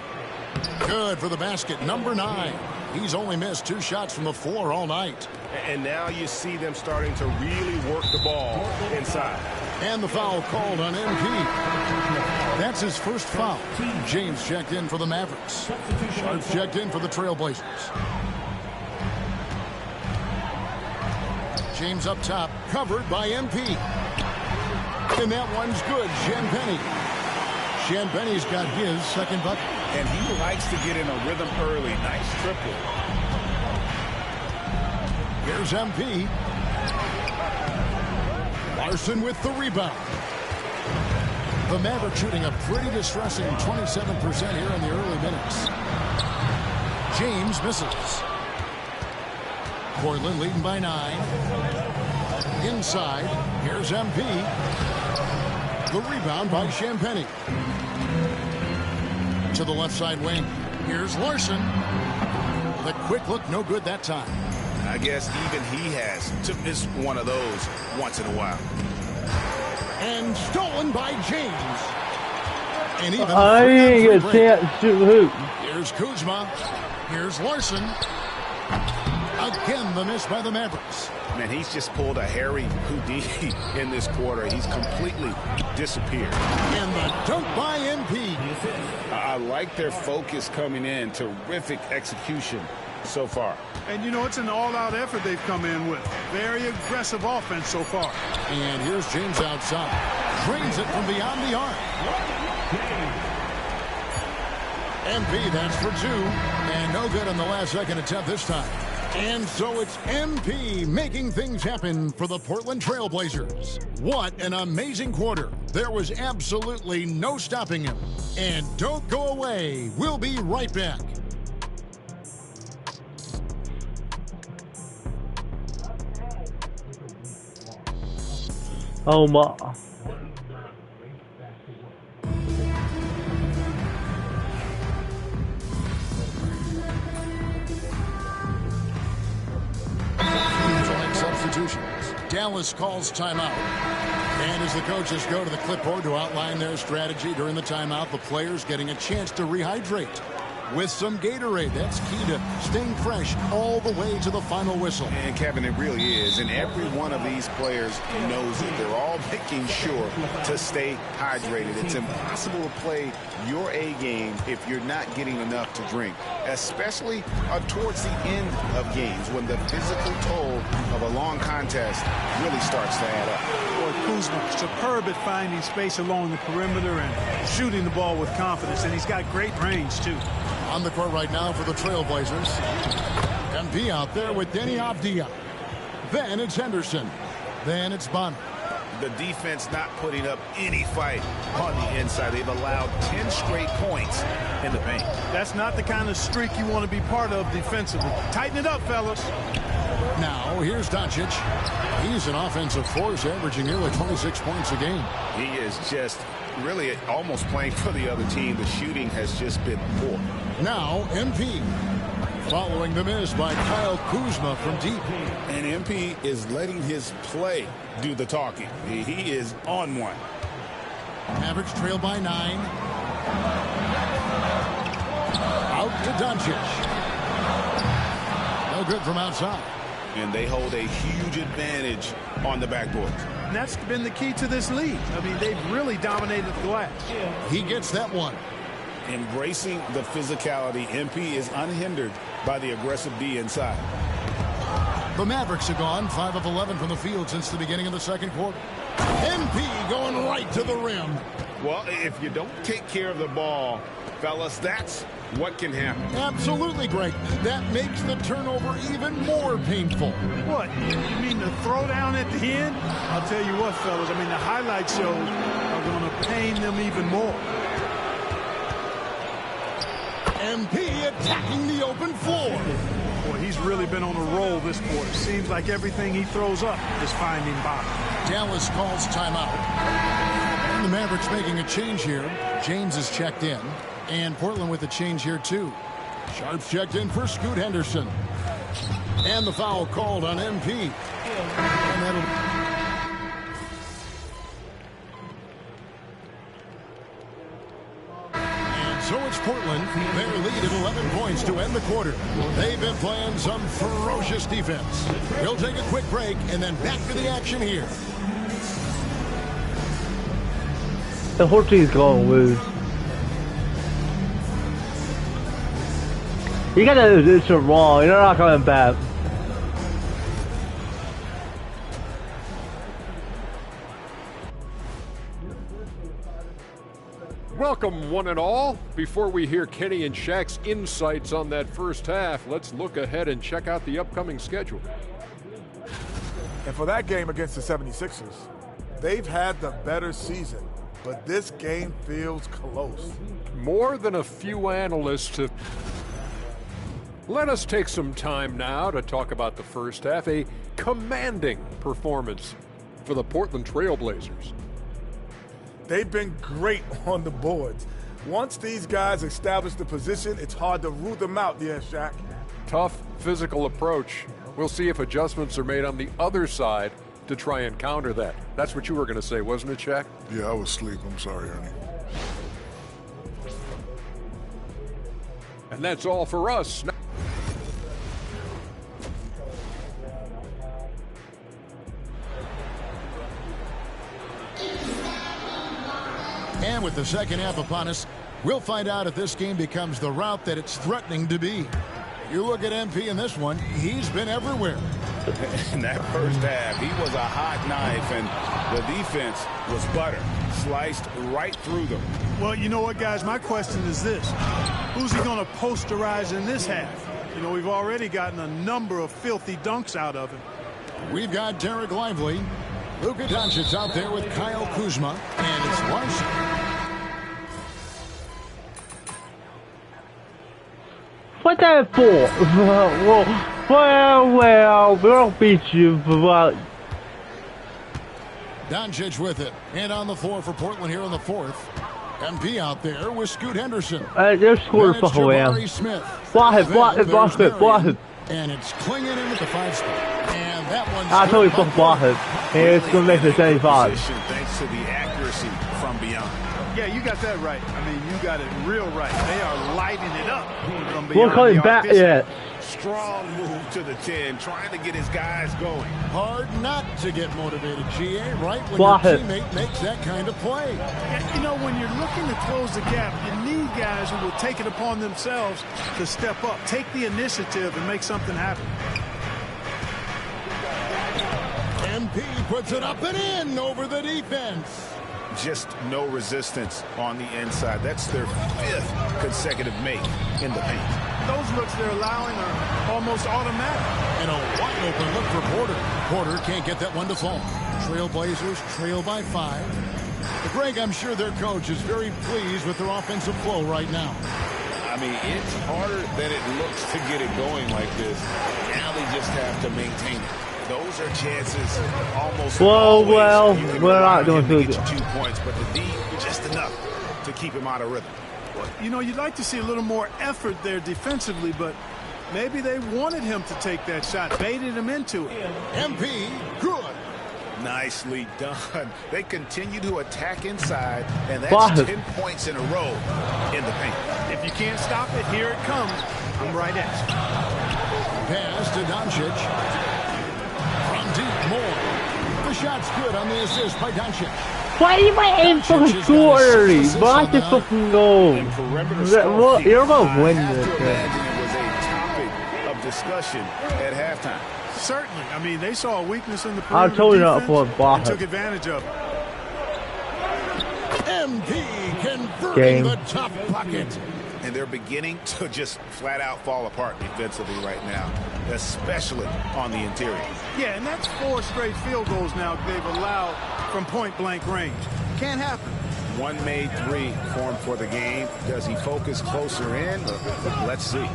[SPEAKER 4] Good for the basket. Number 9. He's only missed 2 shots from the floor all night.
[SPEAKER 21] And now you see them starting to really work the ball inside.
[SPEAKER 4] And the foul called on MP. That's his first foul. James checked in for the Mavericks. Sharps checked in for the Trailblazers. James up top, covered by MP. And that one's good. Champagny. Champagny's got his second bucket.
[SPEAKER 5] And he likes to get in a rhythm early. Nice triple.
[SPEAKER 4] Here's MP. Larson with the rebound. The Mavericks shooting a pretty distressing 27% here in the early minutes. James misses. Portland leading by 9. Inside, here's MP. The rebound by Champagny. To the left side wing. Here's Larson. The quick look, no good that time.
[SPEAKER 5] I guess even he has to miss one of those once in a while.
[SPEAKER 4] And stolen by James. And even
[SPEAKER 1] I didn't get a chance to hoop.
[SPEAKER 4] Here's Kuzma. Here's Larson. Again, the miss by the Mavericks.
[SPEAKER 5] Man, he's just pulled a Harry Houdini in this quarter. He's completely disappeared.
[SPEAKER 4] And the dunk by MP.
[SPEAKER 5] I like their focus coming in. Terrific execution so far.
[SPEAKER 20] And, you know, it's an all-out effort they've come in with. Very aggressive offense so far.
[SPEAKER 4] And here's James outside. Drains it from beyond the arc. MP, that's for two. And no good on the last second attempt this time. And so it's MP making things happen for the Portland Trail Blazers. What an amazing quarter. There was absolutely no stopping him. And don't go away. We'll be right back.
[SPEAKER 1] Oh my.
[SPEAKER 4] Substitutions. Dallas calls timeout. And as the coaches go to the clipboard to outline their strategy during the timeout, the players getting a chance to rehydrate with some Gatorade. That's key to staying fresh all the way to the final whistle.
[SPEAKER 5] And Kevin, it really is. And every one of these players knows it. They're all making sure to stay hydrated. It's impossible to play your A game if you're not getting enough to drink, especially towards the end of games when the physical toll of a long contest really starts to add up.
[SPEAKER 20] Boy, Kuzma, superb at finding space along the perimeter and shooting the ball with confidence. And he's got great range, too.
[SPEAKER 4] On the court right now for the Trailblazers. MP out there with Denny Avdia. Then it's Henderson. Then it's Bonner.
[SPEAKER 5] The defense not putting up any fight on the inside. They've allowed 10 straight points in the paint.
[SPEAKER 20] That's not the kind of streak you want to be part of defensively. Tighten it up, fellas.
[SPEAKER 4] Now, here's Doncic. He's an offensive force, averaging nearly 26 points a game.
[SPEAKER 5] He is just really almost playing for the other team. The shooting has just been poor.
[SPEAKER 4] Now, MP. Following the miss by Kyle Kuzma from deep.
[SPEAKER 5] And MP is letting his play do the talking. He is on one.
[SPEAKER 4] Mavericks trail by 9. Out to Doncic. No good from outside.
[SPEAKER 5] And they hold a huge advantage on the backboard.
[SPEAKER 20] And that's been the key to this league. I mean, they've really dominated the glass.
[SPEAKER 4] He gets that one.
[SPEAKER 5] Embracing the physicality, MP is unhindered by the aggressive D inside.
[SPEAKER 4] The Mavericks are gone 5 of 11 from the field since the beginning of the second quarter. MP going right to the rim.
[SPEAKER 5] Well, if you don't take care of the ball, fellas, that's what can happen.
[SPEAKER 4] Absolutely, Greg. That makes the turnover even more painful.
[SPEAKER 20] What? You mean the throwdown at the end? I'll tell you what, fellas. I mean, the highlight shows are going to pain them even more.
[SPEAKER 4] MP attacking the open floor.
[SPEAKER 20] Boy, he's really been on a roll this quarter. Seems like everything he throws up is finding bottom.
[SPEAKER 4] Dallas calls timeout. And the Mavericks making a change here. James is checked in. And Portland with a change here, too. Sharp's checked in for Scoot Henderson. And the foul called on MP. And that'll... So it's Portland, their lead at 11 points to end the quarter. They've been playing some ferocious defense. We'll take a quick break and then back to the action here.
[SPEAKER 1] The whole team's going to lose. You gotta do this wrong, you're not coming back.
[SPEAKER 8] Welcome, one and all. Before we hear Kenny and Shaq's insights on that first half, let's look ahead and check out the upcoming schedule.
[SPEAKER 10] And for that game against the 76ers, they've had the better season, but this game feels close.
[SPEAKER 8] More than a few analysts have... Let us take some time now to talk about the first half, a commanding performance for the Portland Trail Blazers.
[SPEAKER 10] They've been great on the boards. Once these guys establish the position, it's hard to root them out, yeah, Shaq.
[SPEAKER 8] Tough physical approach. We'll see if adjustments are made on the other side to try and counter that. That's what you were going to say, wasn't it, Shaq?
[SPEAKER 10] Yeah, I was asleep. I'm sorry, Ernie.
[SPEAKER 8] And that's all for us.
[SPEAKER 4] And with the second half upon us, we'll find out if this game becomes the route that it's threatening to be. You look at MP in this one, he's been everywhere.
[SPEAKER 5] In that first half, he was a hot knife, and the defense was butter. Sliced right through them.
[SPEAKER 20] Well, you know what, guys? My question is this. Who's he going to posterize in this half? You know, we've already gotten a number of filthy dunks out of him.
[SPEAKER 4] We've got Derek Lively. Luka Doncic's out there with Kyle Kuzma, and it's Larson.
[SPEAKER 1] What that for? well, we'll beat you, but...
[SPEAKER 4] Doncic with it, and on the floor for Portland here in the fourth. MP out there with Scoot Henderson.
[SPEAKER 1] They're scoring for Jabari
[SPEAKER 4] Smith.
[SPEAKER 1] Block it.
[SPEAKER 4] And it's clinging in with the 5 spot. And that one's...
[SPEAKER 1] I told you to block it. And it's going to make the 75.
[SPEAKER 5] Thanks to the accuracy from beyond.
[SPEAKER 20] Yeah, you got that right. I mean, you got it real right. They are lighting it up from beyond.
[SPEAKER 1] We're coming back yet.
[SPEAKER 5] Strong move to the 10, trying to get his guys going.
[SPEAKER 4] Hard not to get motivated, GA, right when
[SPEAKER 1] Block
[SPEAKER 4] your
[SPEAKER 1] it.
[SPEAKER 4] teammate makes that kind of play.
[SPEAKER 20] Yeah, you know, when you're looking to close the gap, you need guys who will take it upon themselves to step up, take the initiative, and make something happen.
[SPEAKER 4] MP puts it up and in over the defense.
[SPEAKER 5] Just no resistance on the inside. That's their 5th consecutive make in the paint.
[SPEAKER 20] Those looks they're allowing are almost automatic.
[SPEAKER 4] And a wide open look for Porter. Porter can't get that one to fall. Trailblazers trail by 5. But Greg, I'm sure their coach is very pleased with their offensive flow right now.
[SPEAKER 5] I mean, it's harder than it looks to get it going like this. Now they just have to maintain it. Those are chances almost always.
[SPEAKER 1] Well, we're not doing too good.
[SPEAKER 5] 2 points, but the D just enough to keep him out of rhythm.
[SPEAKER 20] Well, you know, you'd like to see a little more effort there defensively, but maybe they wanted him to take that shot, baited him into it.
[SPEAKER 4] MP, good.
[SPEAKER 5] Nicely done. They continue to attack inside, and that's 10 points in a row in the paint.
[SPEAKER 20] If you can't stop it, here it comes. I'm right at you.
[SPEAKER 4] Pass to Doncic. From deep, more. The shot's good on the assist by Doncic.
[SPEAKER 1] Why are you waiting for the score early? Why just fucking go? You're going to win this.
[SPEAKER 5] It was a topic of discussion at halftime.
[SPEAKER 20] Certainly. I mean, they saw a weakness in the
[SPEAKER 1] I told you not for a
[SPEAKER 20] and
[SPEAKER 1] block.
[SPEAKER 20] took advantage of it.
[SPEAKER 4] MP converting the top bucket.
[SPEAKER 5] And they're beginning to just flat out fall apart defensively right now, especially on the interior.
[SPEAKER 20] Yeah, and that's 4 straight field goals now they've allowed from point-blank range. Can't happen.
[SPEAKER 5] 1 made 3 formed for the game. Does he focus closer in? Let's see.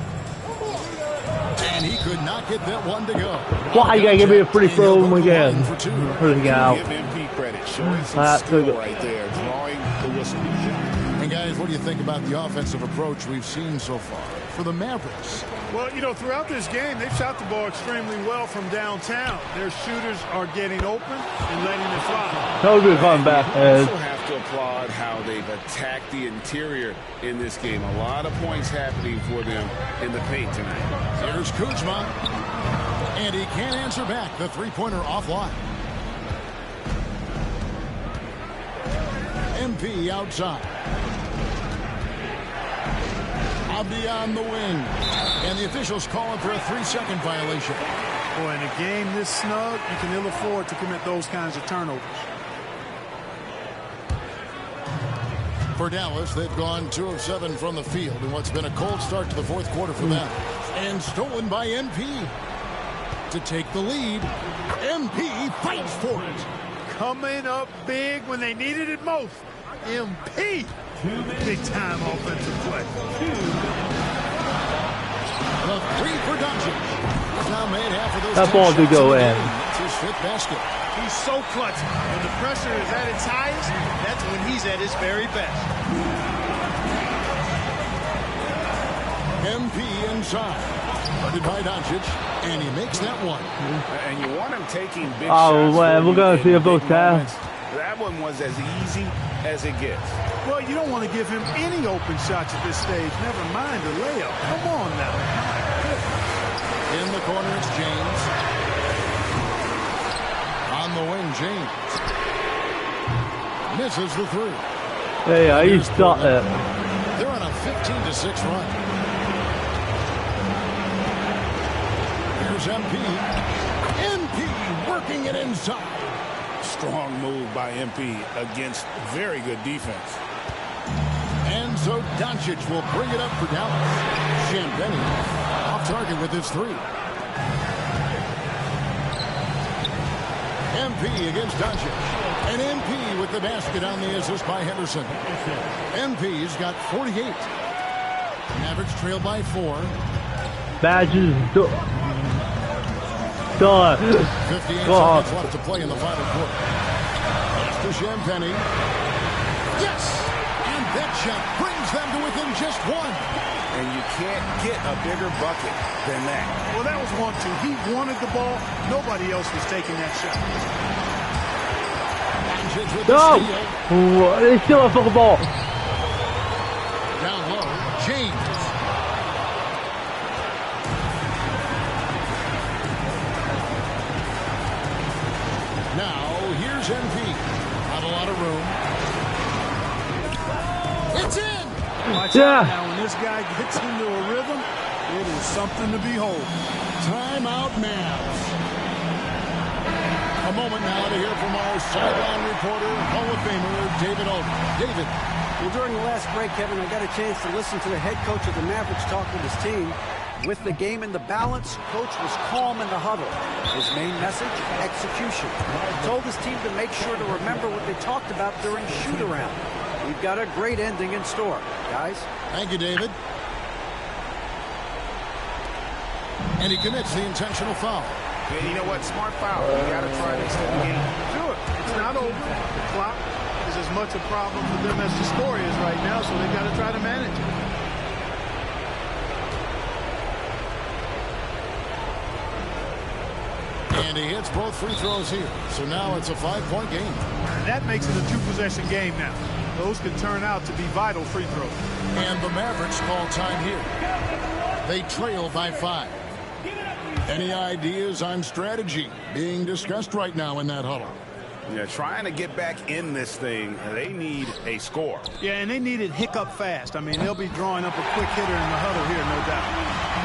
[SPEAKER 4] And he could not get that one to go.
[SPEAKER 1] Why you gotta give me a free throw again? Put it out.
[SPEAKER 5] Give MP credit, showing some skill right there, drawing the whistle.
[SPEAKER 4] And guys, what do you think about the offensive approach we've seen so far for the Mavericks?
[SPEAKER 20] Well, you know, throughout this game, they've shot the ball extremely well from downtown. Their shooters are getting open and letting it fly.
[SPEAKER 1] Told you to come back.
[SPEAKER 5] You also have to applaud how they've attacked the interior in this game. A lot of points happening for them in the paint tonight.
[SPEAKER 4] Here's Kuzma. And he can't answer back. The three-pointer offline. MP outside. Beyond the wing, and the officials calling for a 3-second violation.
[SPEAKER 20] Boy, in a game this snug, you can ill afford to commit those kinds of turnovers.
[SPEAKER 4] For Dallas, they've gone 2 of 7 from the field in what's been a cold start to the fourth quarter for them. And stolen by MP. To take the lead, MP fights for it.
[SPEAKER 20] Coming up big when they needed it most. MP. Big-time offensive play.
[SPEAKER 4] The 3 for Doncic. He's now made half of those.
[SPEAKER 1] That ball did go in.
[SPEAKER 4] It's his 5th basket.
[SPEAKER 20] He's so clutch. When the pressure is at its highest, that's when he's at his very best.
[SPEAKER 4] MP inside. Guarded by Doncic, and he makes that one.
[SPEAKER 5] And you want him taking big
[SPEAKER 1] Oh,
[SPEAKER 5] shots.
[SPEAKER 1] man, we're going to see a both time.
[SPEAKER 5] That one was as easy as it gets.
[SPEAKER 20] Well, you don't want to give him any open shots at this stage. Never mind a layup. Come on now.
[SPEAKER 4] In the corner, it's James. On the wing, James. Misses the three.
[SPEAKER 1] Hey, I used to start that.
[SPEAKER 4] They're on a 15-6 run. Here's MP. MP working it inside.
[SPEAKER 5] Strong move by MP against very good defense.
[SPEAKER 4] And so Doncic will bring it up for Dallas. Champagne off target with his three. MP against Doncic. And MP with the basket on the assist by Henderson. MP's got 48. Mavericks trail by 4.
[SPEAKER 1] Badges.
[SPEAKER 4] 58 seconds left to play in the final quarter. Pass to Champagne. Yes! And that shot brings them to within just one.
[SPEAKER 5] And you can't get a bigger bucket than that.
[SPEAKER 20] Well, that was 1-2. He wanted the ball. Nobody else was taking that shot.
[SPEAKER 1] No! They still have fucking ball.
[SPEAKER 4] Down low, James. Now, here's MP. Not a lot of room. It's in!
[SPEAKER 20] Watch out now. When this guy gets into a rhythm, it is something to behold.
[SPEAKER 4] Timeout, Mavs. A moment now to hear from our sideline reporter, Hall of Famer, David Aldridge. David.
[SPEAKER 6] Well, during the last break, Kevin, I got a chance to listen to the head coach of the Mavericks talk with his team. With the game in the balance, coach was calm in the huddle. His main message, execution. He told his team to make sure to remember what they talked about during shoot-around. We've got a great ending in store, guys.
[SPEAKER 4] Thank you, David. And he commits the intentional foul.
[SPEAKER 5] Yeah, you know what? Smart foul. You got to try to extend the game.
[SPEAKER 20] Do it. It's not over. The clock is as much a problem for them as the score is right now, so they've got to try to manage it.
[SPEAKER 4] And he hits both free throws here. So now it's a 5-point game.
[SPEAKER 20] And that makes it a 2-possession game now. Those could turn out to be vital free throws.
[SPEAKER 4] And the Mavericks call time here. They trail by 5. Any ideas on strategy being discussed right now in that huddle?
[SPEAKER 5] Yeah, trying to get back in this thing, they need a score.
[SPEAKER 20] Yeah, and they need it hiccup fast. I mean, they'll be drawing up a quick hitter in the huddle here, no doubt.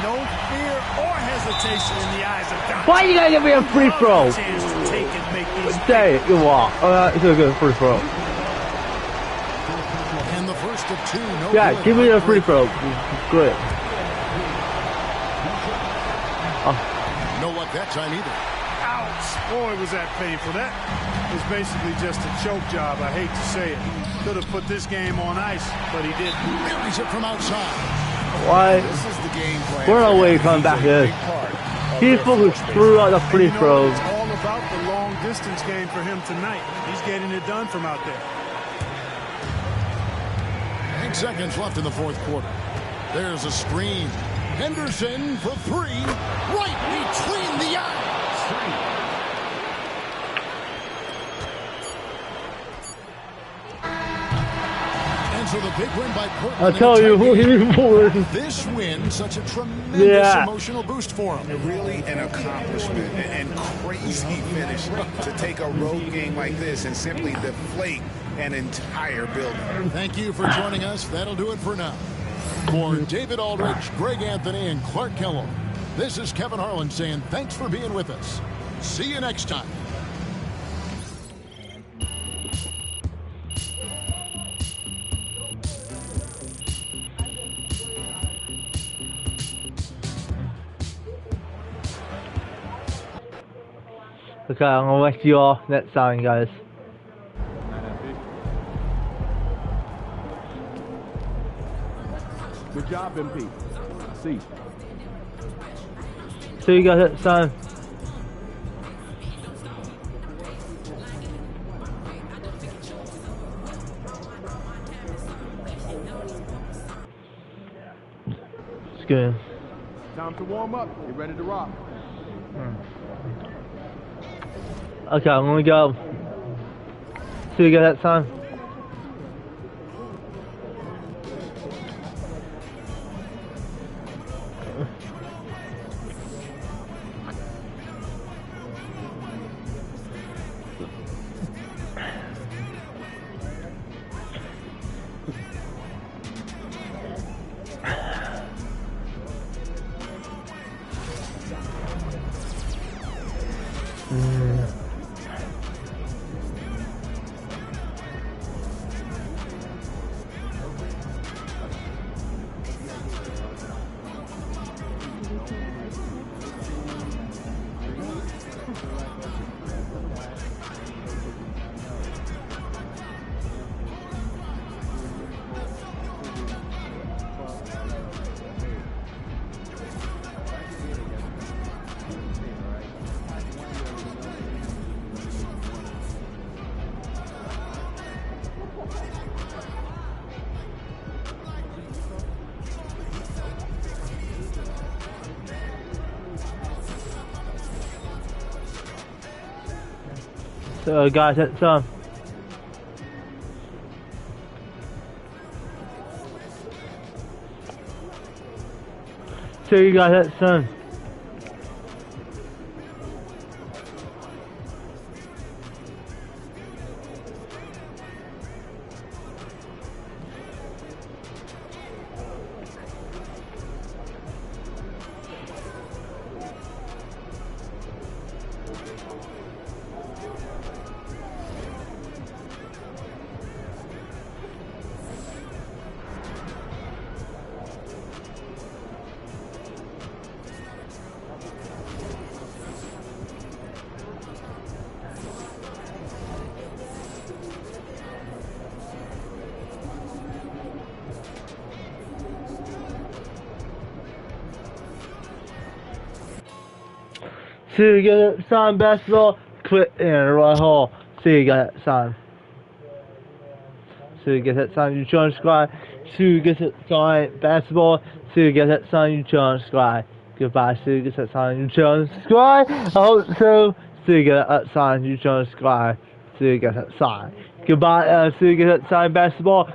[SPEAKER 20] No fear or hesitation in the eyes of Doncic.
[SPEAKER 1] Why you gotta give me a free throw?
[SPEAKER 20] Chance to take and make these.
[SPEAKER 1] Say it, you walk. It's a good free throw.
[SPEAKER 4] And the first of 2. No
[SPEAKER 1] Yeah,
[SPEAKER 4] good.
[SPEAKER 1] give me a free throw. Good.
[SPEAKER 4] No luck that time either.
[SPEAKER 20] Ouch! Boy, was that painful. That was basically just a choke job. I hate to say it. Could have put this game on ice, but he didn't.
[SPEAKER 4] Buries it from outside.
[SPEAKER 1] Why?
[SPEAKER 5] This is the game plan.
[SPEAKER 1] We're no way to come back here. He fucking threw out the free throws.
[SPEAKER 20] It's all about the long distance game for him tonight. He's getting it done from out there.
[SPEAKER 4] 8 seconds left in the fourth quarter. There's a screen. Henderson for 3. Right between the eyes. And so the big win by Portland.
[SPEAKER 1] I'll tell you who he was.
[SPEAKER 4] This win, such a tremendous emotional boost for him.
[SPEAKER 5] Really an accomplishment and crazy finish to take a road game like this and simply deflate an entire building.
[SPEAKER 4] Thank you for joining us. That'll do it for now. For David Aldridge, Greg Anthony, and Clark Kellogg, this is Kevin Harlan saying thanks for being with us. See you next time.
[SPEAKER 1] Okay, I'm gonna let you off next time, guys.
[SPEAKER 11] Good job, MP. See.
[SPEAKER 1] See you guys next time. good.
[SPEAKER 11] Time to warm up. Get ready to rock.
[SPEAKER 1] Okay, I'm gonna go. See you guys that time. So guys, that's see you guys at soon. See you guys at Sign Basketball. Quit in the right hole. See you guys at Sign. See you guys at Sign. You join Squad. See you guys at Sign Basketball. See you guys at Sign. You join Squad. Goodbye. See you guys at Sign. You join Squad. I hope so. See you guys at Sign. You join Squad. See you guys at Sign. Goodbye. See you guys at Sign Basketball.